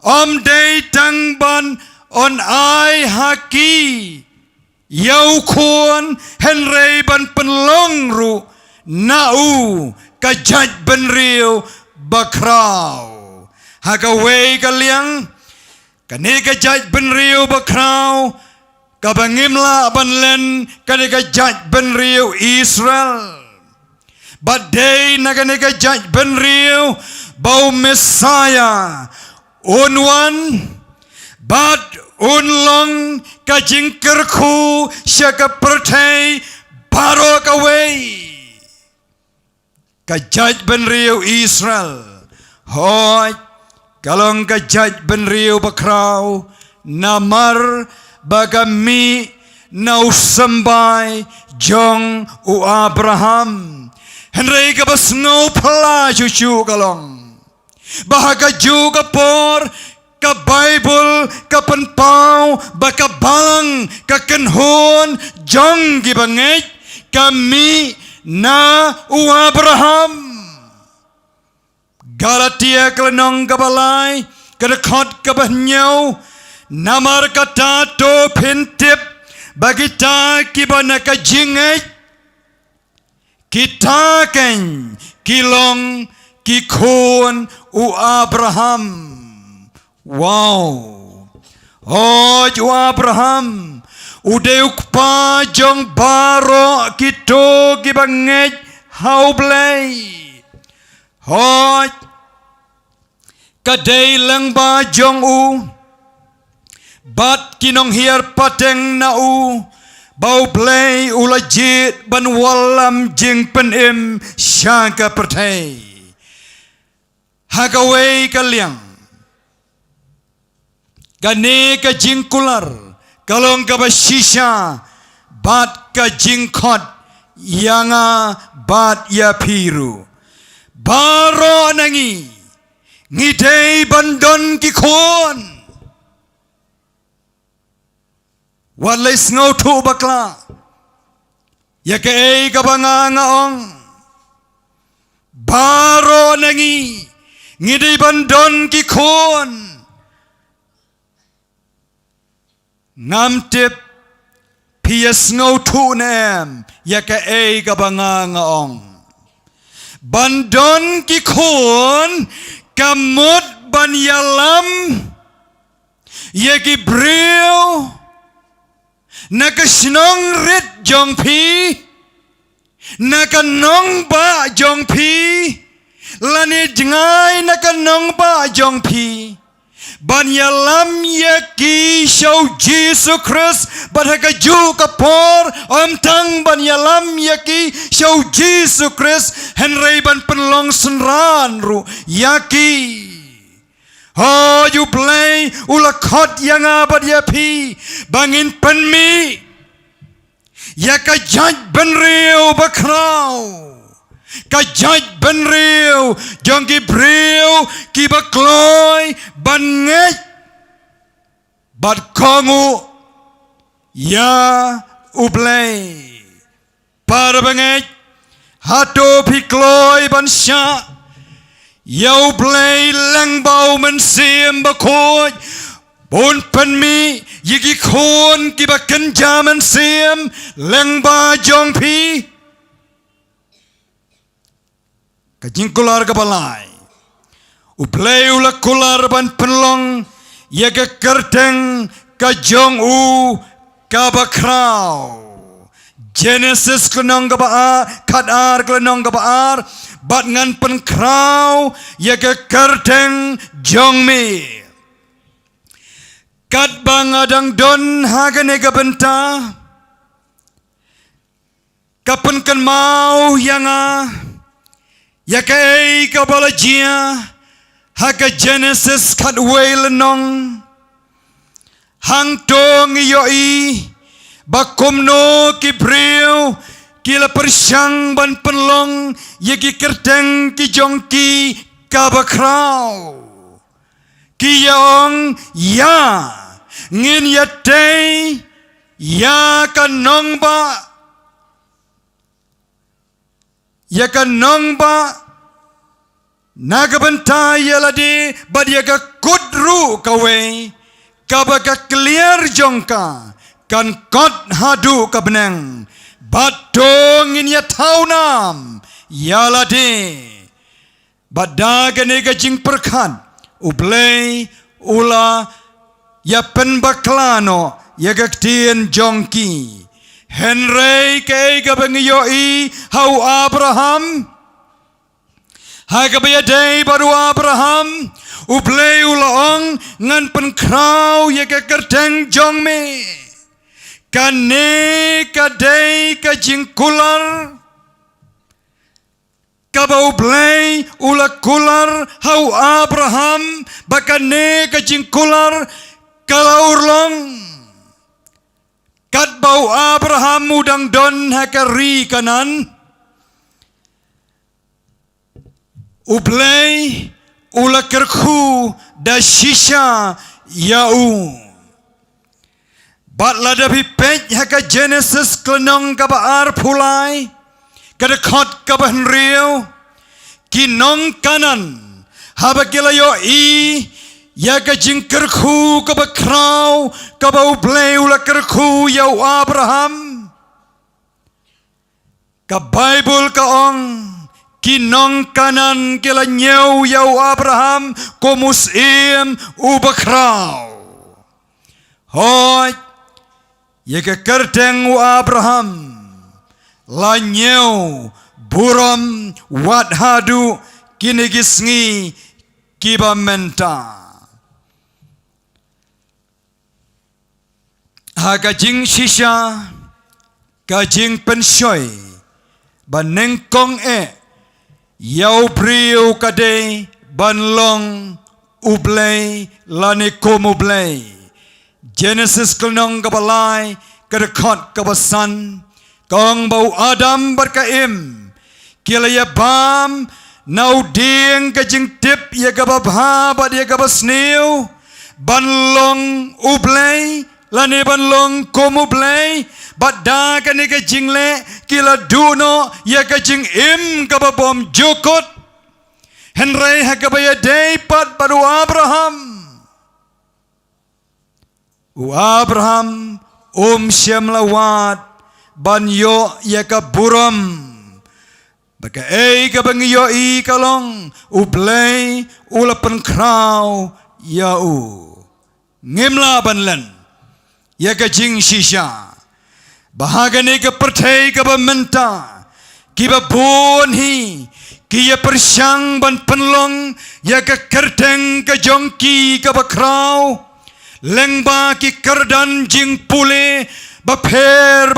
Om day tang ban On ai haki Yau kuan Henry ban penlong ru Nau Kajaj ban riu Bakrau Hakaway kaliang Kani kajaj ban riu bakrau Kabangimla ban len Kani kajaj ban riu Israel But day naganika judge ben riu Bau Messiah Unwan But unlong Kajing kerku Syaka pertai Barok away Kajaj ben riu Israel Hoi Kalong kajaj ben riu bakrau Namar Bagami Nau sembai Jong u Abraham Henry kabas ngau pala cucu kalong Bahaga juga por Ka Bible Ka penpau Baka balang Ka kenhon Jong gibangit Kami Na u Abraham Galatia kelenong kabalai Kedekot kabahnyau Namar kata to pintip Bagita kibana kajingit Kita ken kilong kikon u Abraham. Wow. Oh ju Abraham. Udeuk pa jong baro kito gibangej haublay. Hoj. Kadai lang ba jong u. bat kinong hiar pateng na u bau play ulajit ban walam jing penim syangka pertai hagawai kaliang gane ka jingkular kalong ka basisha bat ka jingkot yanga bat ya piru baro nangi ngidei bandon ki khon walai ngau thu bakla ya ke ei ka banganga ong baro nangi ngidei bandon ki khon ngam tip pias ngau thu nem ya ke ei ka banganga ong bandon ki khon kamut ban yalam ya ki breu nakasnong rit jong pi nakanong ba jong pi lani jengai nakanong ba jong pi ban yalam yaki show Jesus Christ badhaga ju kapor om tang ban yalam yaki show Jesus Christ henrei ban penlong senran ru yaki oh you play ulakot yang abad ya pi bangin penmi ya ka jaj benriu bakrau ka jaj benriu jong ki briu ki bakloi ban ngej bat kongu ya ublay para bangej hato pikloi ban sya Yau play lang bau men sim bakoj bon pen mi yigi khon ki bakan jaman sim lang ba jong pi ka jingkular ka balai u play ula kular ban penlong yaga kerteng ka jong u ka bakrau Genesis klenong ka baar kadar klenong ka baar bat ngan pen krau ya ke kerteng jong mi kat bang adang don hagane ka benta kapen kan mau yanga ya ke ka balajia haga Genesis kat wail nong hang tong yoi bakumno kibriu kila persyang ban penlong yagi kerteng ki jongki kabakrau ki yong ya ngin yatei ya kanong ba nagabanta yaladi bad yaga kudru kawe kabaga clear jongka kan kot hadu kabeneng batong in ya taunam yalade badagane gajing perkan ublay ula ya penbaklano ya gaktien jongki henry ke gabengiyoi hau Abraham hagabaya day baru Abraham ublay ulaong ngan penkrau ya gakerteng jongme kane kadai ka jingkular kabau blay ula kular hau Abraham bakane ka jingkular kalaurlong kat bau Abraham mudang don hakari kanan ublay ula kerku da shisha yau bat lada pipet haka Genesis klenong ka baar pulai kada khot ka bahnriu kinong kanan haba kilayo i ya ka jingker khu ka bakrau ka bau play ula kerku yau Abraham ka Bible ka ong kinong kanan kila nyau yau Abraham komusim ubakrau hoi Yeke kerteng Abraham lanyeu buram wadhadu kinigisngi kiba menta ha ka jing shisha ka jing pensoi ban neng kong yau priu ka de ban long ublay lani komublay Genesis kelnong kabalay kadakot kabasan kong bau Adam berkaim kilaya bam nau ding kajing tip ya kababha bad ya kabasniu ban long ublay lani ban long komublay badda kani kajing le kila duno ya kajing im kababom jukut Henry hakabaya day pat padu Abraham Shem lawat ban yo ya kaburam baka kabang yo kalong ublay ulapan kraw ya ngimla banlan ya kajing shisha bahagane ka pertay ka bamenta kiba bonhi kiya persyang ban penlong ya ka kerteng ka jongki ka bakraw lengba ki kerdan jing pule baper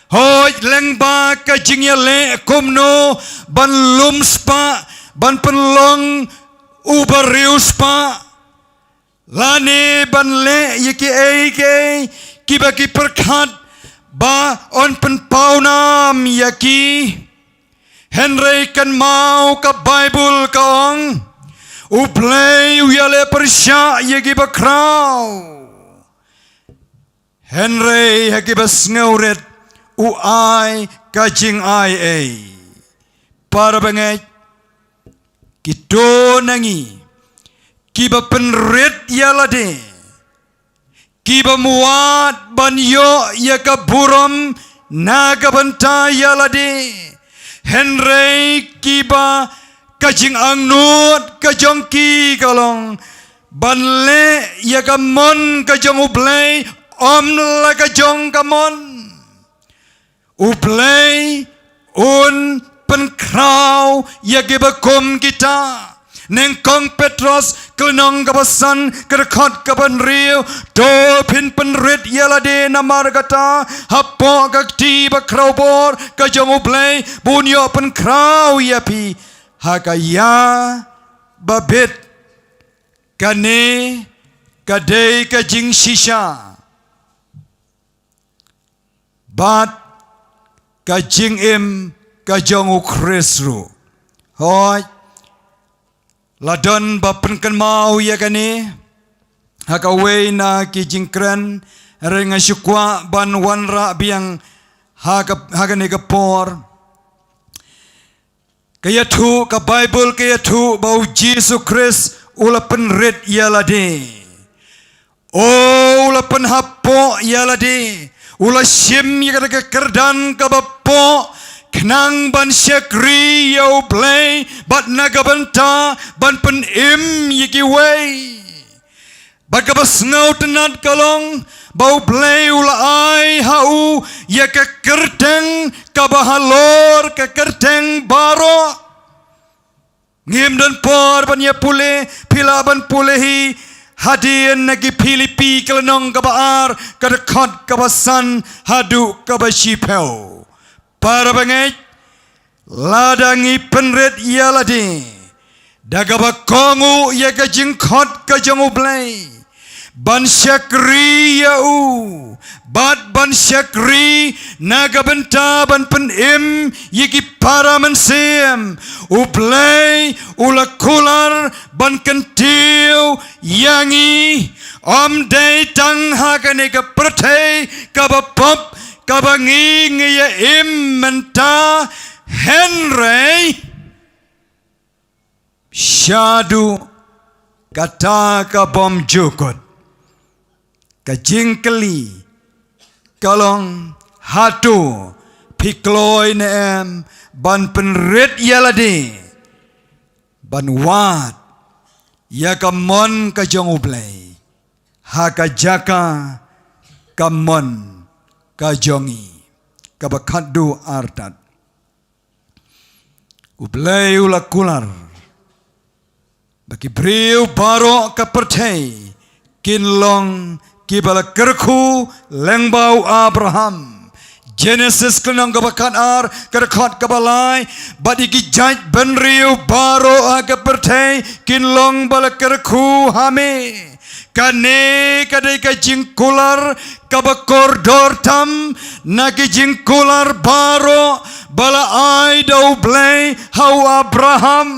hoi lengba ka jing ya le kumno ban lumspa ban penlong ubarius pa lane ban le yiki eike kiba ki perkat ba on pen paunam yaki Henry kan mau ka Bible kaong uplay uyale persya yaki bakraw Henry haki basngauret uai kajing ai para bangay kito nangi kiba penrit yalade kiba muat banyo ya kaburam naga banta yalade Henry kiba kajing angnut kajongki kalong banle ya kamon kajong ublay la kajong kamon ublay un penkraw ya gibakum kita nengkong Petros kelnong kabasan kerekot kaban riu do pin penrit yalade namar kata hapo kakti bakraw bor kajong ublay bunyo penkraw yapi hakaya babit kane kadei kajing shisha bat kajing im kajong ukresru hoi ladon bapen kan mau ya kani hakaway na kijingkran renga syukwa ban wanra biang hakane kapor kaya tu ka Bible kaya tu bau Jesus Christ ulapan red yalade ulapan hapo yalade ula shim yakada kerdan ka bapo Kenang ban syakri yau play bat nagabanta ban pen im yiki way bat kabas ngau tenat kalong bau play ula ai hau ya ka kerteng kabahalor ka kerteng baro ngim dan por ban ya pule pila ban pulehi hadian nagi Filipi kelenong kabaar kadekot kabasan hadu kabashipel para bangay ladangi penret yalade dagaba kongu ya kajingkot kajangu blay ban syakri yau bat ban syakri naga benta ban penim yiki para mensem ublay ula kular ban kentiu yangi om day tang hakane ka pertay kabapop kabangi ngaya menta Henry syadu kata ka bom jukut ka jingkeli kalong hatu pikloy neem ban penrit yalade ban wat ya kamon ka jong ublay haka jaka kamon kajongi kabakadu artat ublay ula kular baki briu baro kapertay kinlong kibala kerku lengbau Abraham. Genesis kenang kabakan ar kerekot kabalai badi gijaj benriu baro aga pertai kinlong bala kerku hame kane kadai ka jingkular kabakor dortam nagi jingkular baro bala ai dau blay hau Abraham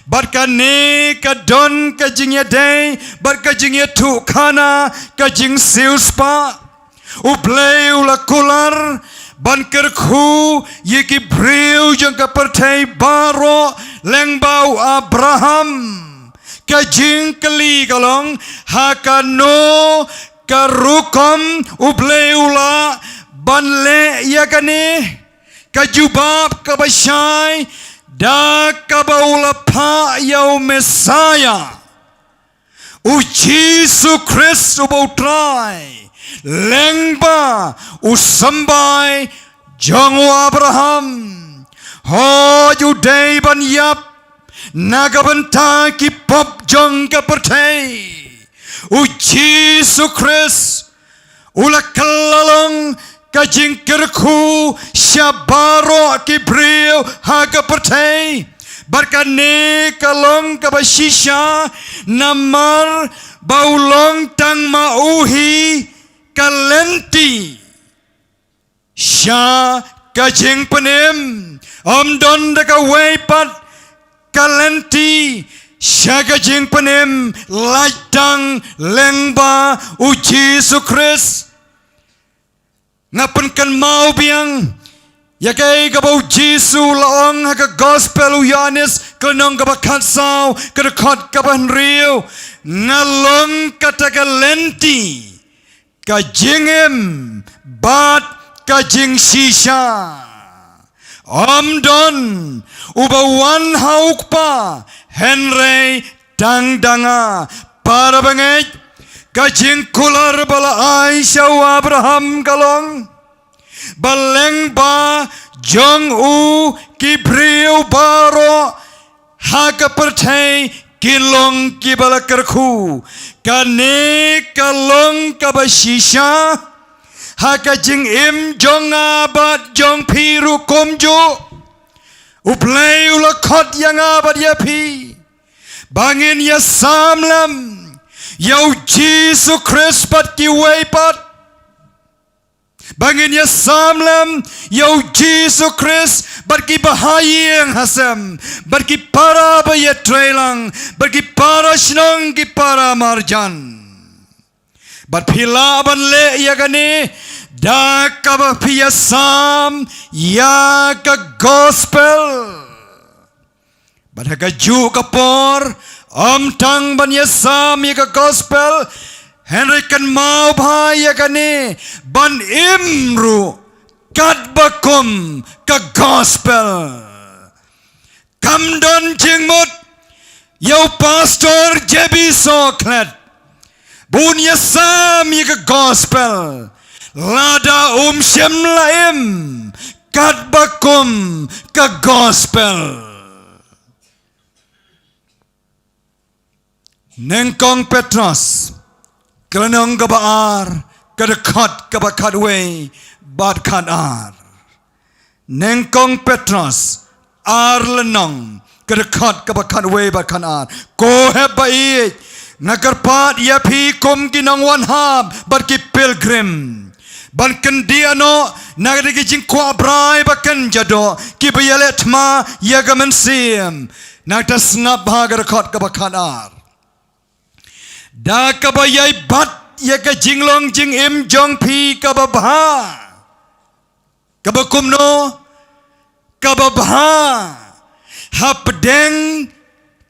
barkane kadon kajingya day barkajingya tukana kajing siuspa ublay ulakular banker ku yiki breu jangka pertai baro lengbau Abraham kajing keli kalong hakano karukom ublay ula banle yakane kajubab kabasyai da kabaula pa yau Mesaya Jesu Kristus ubautrai lengba usambai jangu Abraham ho judai ban yap nagabanta ki pop jong ka pertai Jesu Kristus ula kalalong kajing kerku syabaro ki brio haga pertai barkane kalong kabasisha namar baulong tang mauhi kalenti sya kajing penem omdon deka weipat kalenti sya kajing penem laitang lengba Jesu Kristus ngapen kan mau biang yakai kabau Jesu laong haka gospel Yohanes kenong kabakat sao kedekot kaban riu ngalong kata kalenti kajingem bat kajing shisha omdon ubawan haukpa Henry dangdanga para bangej kajing kular bala Aisyah Abraham kalong baleng ba jong u kibriu baro haka pertai kilong kibala kerku kane kalong kabashisha haka jing im jong abad jong piru komjo uplay ulakot yang abad yapi bangin ya samlam yau Jesu Kristus pat kiwaipat bangin ya samlam yau Jesu Kristus barki bahayang hasam barki para bayat trailang barki para shnong ki para marjan bar phila ban le ya gane da ka phia sam ya ka gospel bar ka ju ka por tang ban ya sam ya ka gospel Henry kan mau bahaya kane ban imru kat bakum ke gospel kamdon jingmut yau pastor jebi soklet bunya sami ke gospel lada syem laim kat bakum ke gospel nengkong Petrus Kelenong kabaar kedekat kabakat we bad kadar nengkong Petrus ar lenong kedekat kabakat we bad kadar ko hebai nagarpat ya pi kom kinang wanhab bad ki pilgrim ban kendiano nagade jing kwa brai bakan jado ki bayalet ma ya gamen sim nagta snap bagar khot kabakadar da kabayai bat ya ka jinglong jing im jong pi kababha kabakumno kababha hapdeng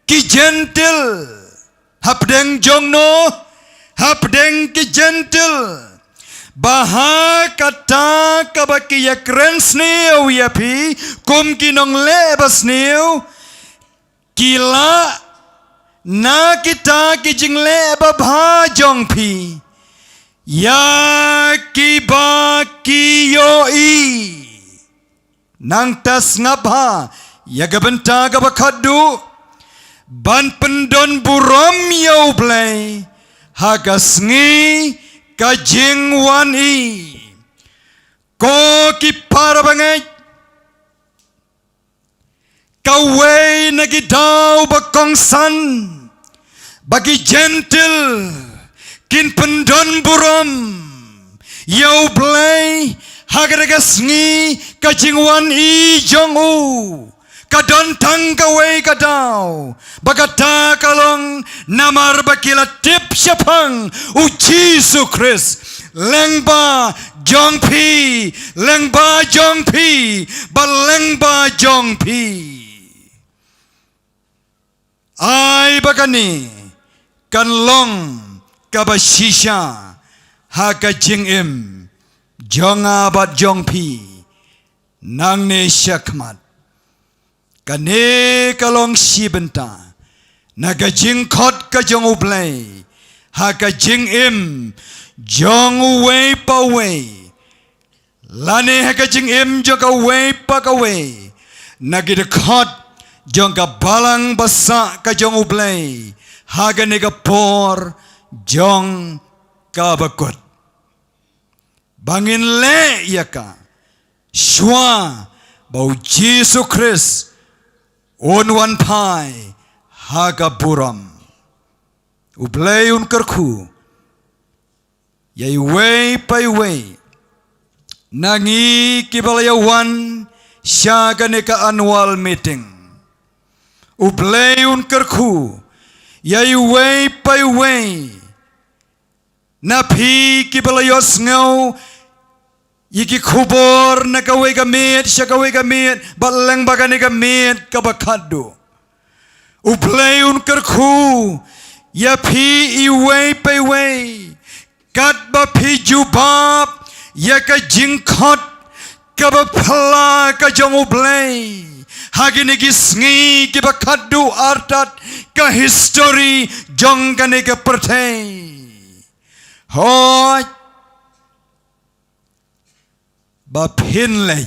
ki gentle hapdeng jongno hapdeng ki gentle baha kata kabaki ya kren sneu ya pi kum kinong lebas sneu kila na kita kijing leba bhajong pi ya kiba kiyoi nang tas ngabha ya gabenta gabakadu ban pendon burom yau blay hagas ngi ka jing wan i ko ki para bangai ka wei na ki daw ba kong san bagi gentle kin pendon buram yau blai hagaraga sngi ka jing wan i jong u kadon tang kawai kadau bagata kalong namar bakila tip syapang u Jesu Christ lengba jong pi balengba jong pi ai bakani kan long kabashisha haka jing im jonga bat jong pi nang ne syakmat kane kalong si benta naga jing khot ka jong ublay ha ka jing im jong wei pa wei lane ha ka jing im jong ka wei pa ka wei nagi de khot jong ka balang basa ka jong ublay ha ka ne ka por jong ka bakut bangin le yaka shwa bau Jesu Christ on wan pai haga buram ublay un kerku yai wei pai wei nangi kibalayawan syaga neka annual meeting ublay un kerku yai wei pai wei napi kibalayos ngau Yiki kubor na kaway gamit, siya kaway gamit, balang baga ni gamit kabakado. Ublayon kerku, yapi iway payway, kat ba pi jubab, yaka jingkot, kabapala ka jong ublay. Hagi ni gisngi kibakado artat, ka history jong ka ni ka pertay. Hoy, ba pinlay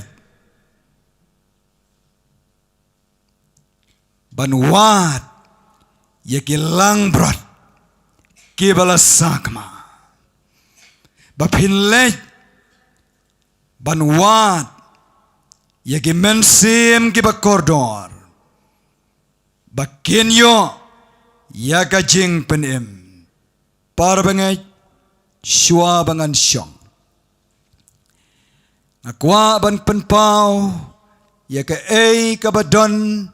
banwat yakilang brat kibala sakma ba pinlay banwat yakimensim kiba kordor ba kinyo yakajing penim para bangay syua bangan syong Nakwa ban penpau ya ka ei ka badon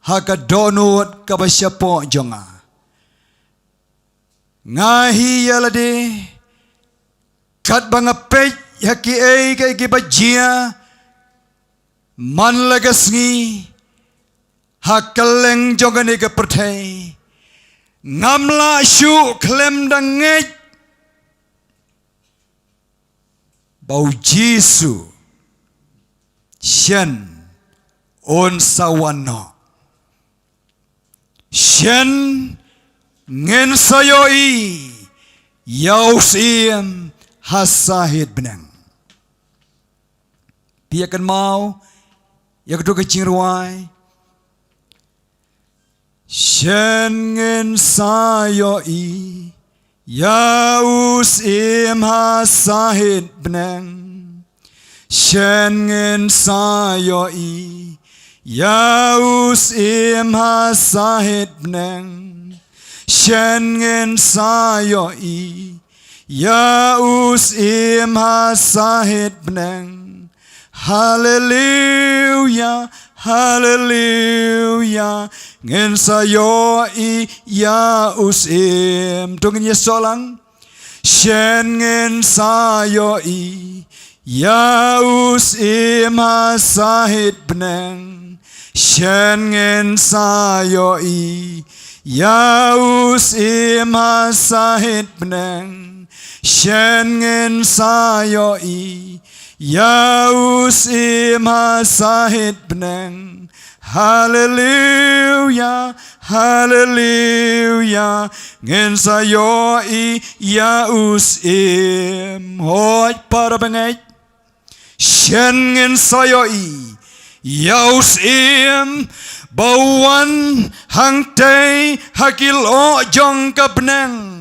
ha ka donut ka basyapo jonga ngahi yalade kat bangapej ya ki ei ka ki bajia man lagasngi ha kaleng jonga ni ka pertai ngamla syu klem dangej Bau Jesu Shen on sawano Shen ngen sayoi Yaus iem hasahid benang Piakan mau Yak do kecing ruai Shen ngen sayoi Yaus im hasahid benang Shengen sayoi Yaus im hasahid benang Shengen sayoi Yaus im hasahid benang Hallelujah Hallelujah Ngen sayoi Yaus im Tungin yesolang Shen ngen sayoi Yaus im hasahid benang Shen ngen sayoi Yaus im hasahid benang Shen ngen sayoi Yaus im hasahid benang Hallelujah Hallelujah Ngen sayoi Yaus im Hoy para bangay Shen ngen sayoi Yaus im Bawan hang tay Hakil o jong ka benang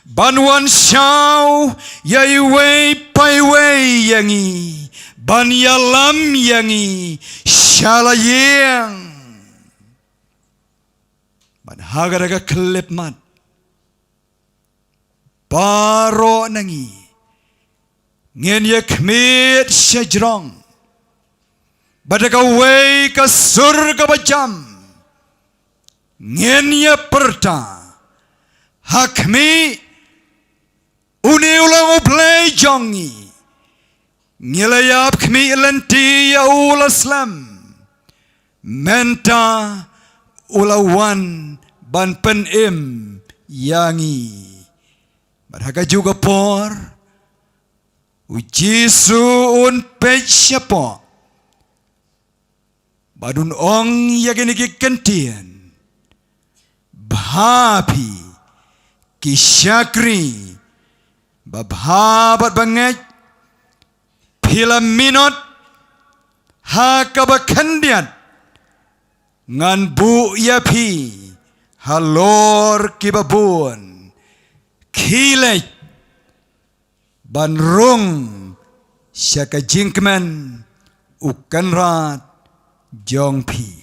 ban wan shau yai wei pai wei yangi ban yalam yangi shala yang ban hagaraga klep mat baro nangi ngien ye khmit shajrong badaka wei ka surga bajam ngien ye perta hakmi uni ulang ublay jongi ngilayap khmi lenti ya ulaslam menta ulawan ban penim yangi barhaga juga por ujisu un pechapo badun ong yagini kentian bhapi kisyakri babhabat banget pilaminot hakabakandiat ngan bu yapi halor kibabun kilej banrung syaka jingkman ukanrat jongpi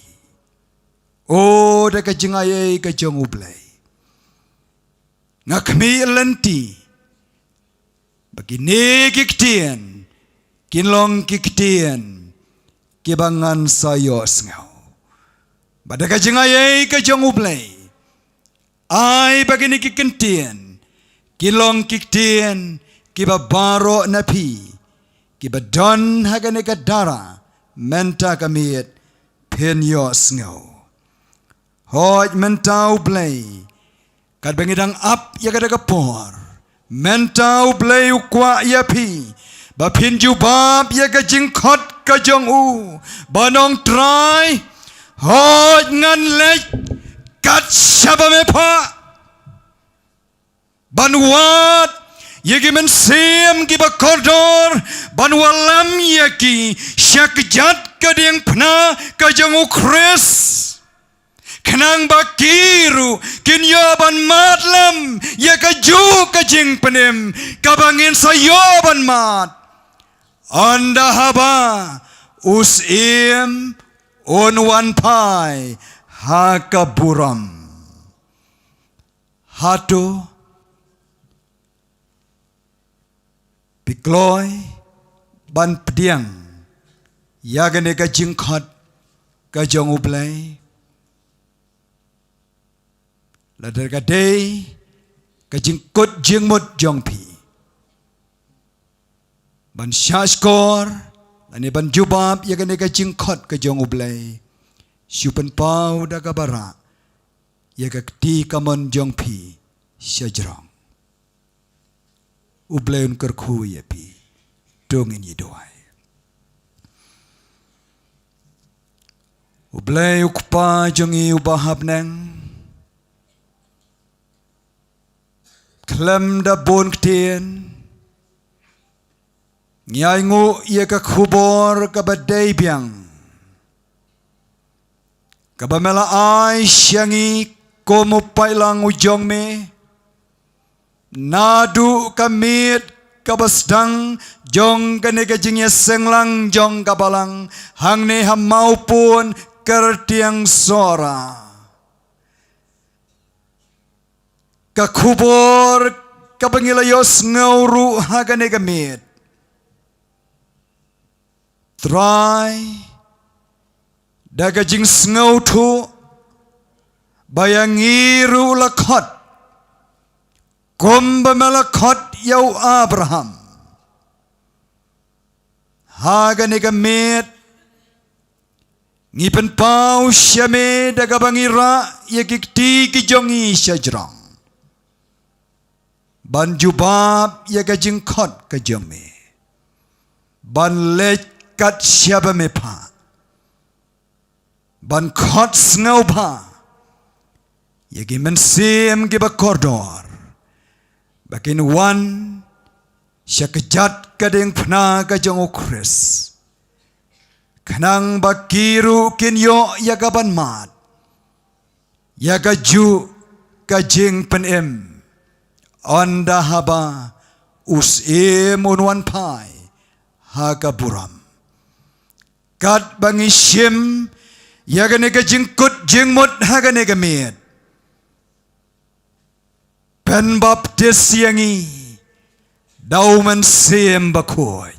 o daka jingaye ka jongublay ngakmi lenti begini kiktien kinlong kiktien kibangan sayo sngau badaka jingaye ka jongublay ai begini kikentien kilong kiktien kiba baro napi kiba don hagane kadara menta kamit penyo sngau hoj mentau blay kad bengidang ap ya kada kapor mentau blay ukwa ya pi ba pinju bab ya ka jingkhot ka jong u banong try hoj ngan lech kat shabame pha banwat yagi men sem ki ba koridor banwalam yaki syakjat ka ding pna ka jong u Chris kenang bakiru kinyoban matlam ya kaju kajing penim kabangin sayoban mat anda haba usim on one pai hakaburam hatu pikloy ban pediang ya gane kajing khat kajong ublay ladar kadai kajingkut jingmut jongpi ban syashkor ane ban jubab ya kane kajingkot kajong ublay syupan pau da kabara ya kakti kamon jongpi syajrong ublay un kerku ya pi dongin yidoai ublay ukpa jongi ubahab neng klem da bon ktien nyai ngu ye ka khubor ka badai biang ka bamela ai syangi komo pailang ujong me nadu kamit ka basdang jong ka nega jingya senglang jong ka balang hang ne ham maupun kertiang sora kakubor kabangilayos ngauru hagane gamit try daga jing ngau tu bayangiru lakot komba melakot yau Abraham hagane gamit ngipen pau syame daga bangira yakikti kijongi syajrang ban jubab ya kajing khot kajome ban lech kat syaba mepa ban khot snau pa ya gi mensim gi bakordor bakin wan syakjat kadeng pna kajong Chris kanang bakiru kinyo ya gaban mat ya gaju kajing penem Anda haba us unwan pai haga buram. Kat bangi shim yagane ka jingkut jingmut hagane ka miet. Pen baptis yangi dauman siem bakoi.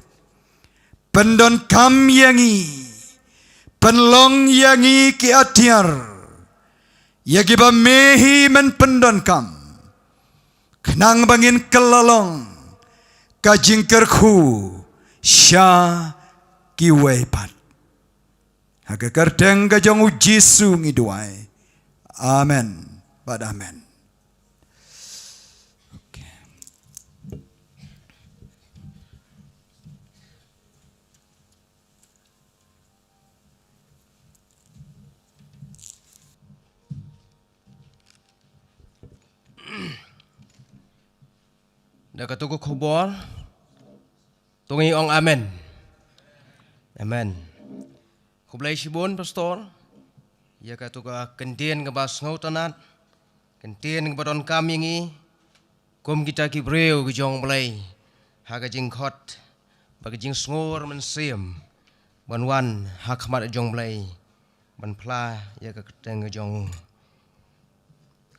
Pendon kam yangi penlong yangi ki atiar yagi ba mehi men pendon kam kenang bangin kelalong kajingker khu sya ki weipat haga kardeng gajong Jisu ngiduai. Amen. Bad amen. Dah katuku khobor tungi ong amen. Amen. Kublai sibon pastor. Ya katuka kentien ke bas ngau tanat. Kentien ke badon kami ngi. Kum kita kibreu ke jong blai. Haga jing khot. Bagi jing ngor men siem. Ban wan hak mat jong blai. Ban pla ya ka keteng ke jong.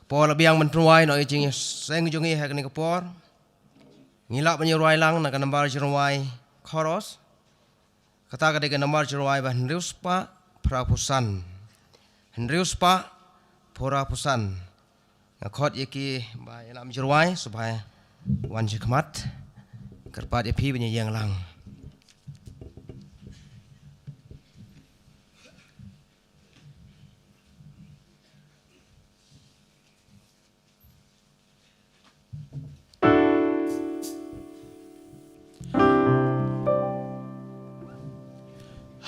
Por biang men truai no jing seng jong i hak ni por. Ngilak penyeruai lang nak nambar jeruai koros. Kata ketika nambar jeruai bah Hendrius pa prapusan. Hendrius pa prapusan. Ngakot yaki bah nam jeruai supaya wan jikmat. Kerpat yapi penyayang lang.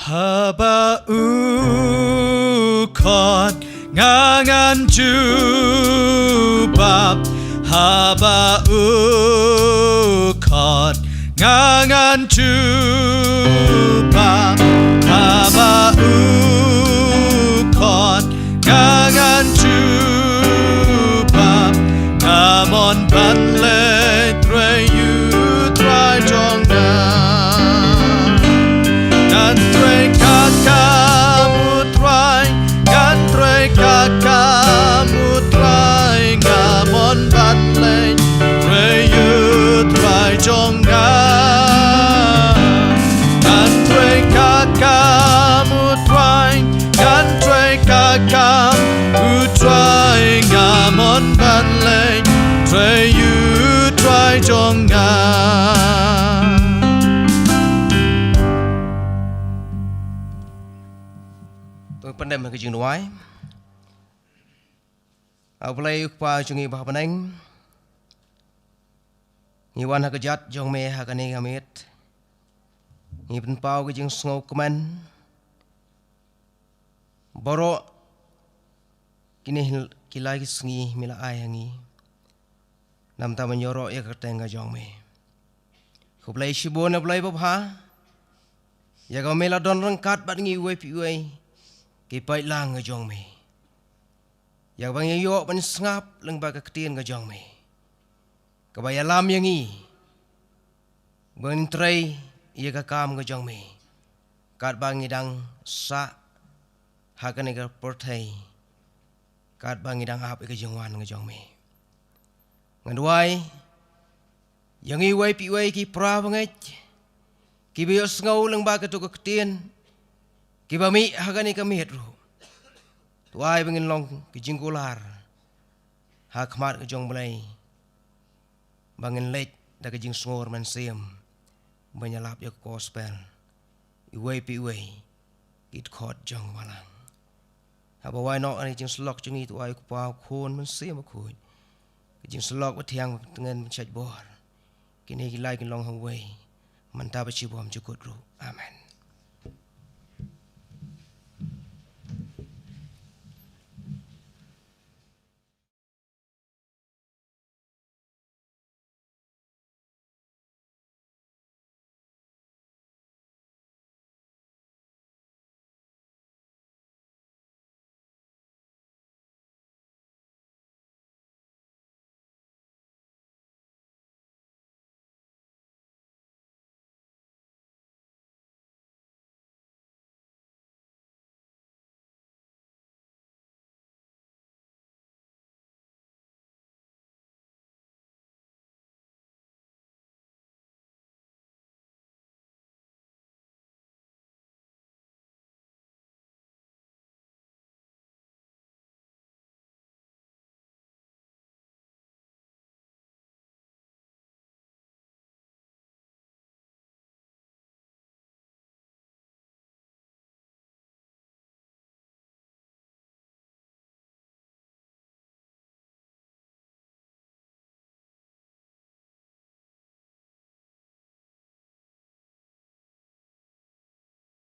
Haba ukot ngangan jubab. Haba ukot ngangan jubab. Haba ukot ngangan jubab. Namon banlet reyu try jong na. Gantre kakamutrai, gantre kakamutrai, ngamon batleng, reyut rai jonga. Gantre kakamutrai, gantre kakamutrai, ngamon batleng, reyut rai jonga. Pandem ke jing nuai. Au play pa jungi bah paneng. Ngiwan ha kejat jong me ha kani gamit. Ngi pen pau ke jing sngo kemen. Boro kini kilai ki sngi mila ai hangi. Nam ta menyoro ya kateng ga jong me. Ku play shibon play babha. Ya ga mela don rangkat bat ngi we pi we. Kipai lang ke jong me. Yang bang yo ban sngap leng ba ketien ke jong me. Kabaya lam yang i. Ban trai ia ka kam ke jong me. Kat bang idang sa hakane ke portai. Kat bang idang ap ke jongwan ke jong me. Nganduai yang i wai pi wai ki pra bangai. Ki bios ngau leng ba ke tu ke ketien. Kibami hagani kami hetru. Tuai bengin long kijingkular. Hak mat ke jong belai. Bangin lek da ke jing ngor man siem. Banyalap ya gospel. Iwei pi iwei. Kit khot jong walang. Haba wai nok ani jing slok jing i tuai kupau khon man siem akui. Jing slok wat tiang tengen chaj bor. Kini kilai kin long hang wei. Mantap ci bom jukut ru. Amen.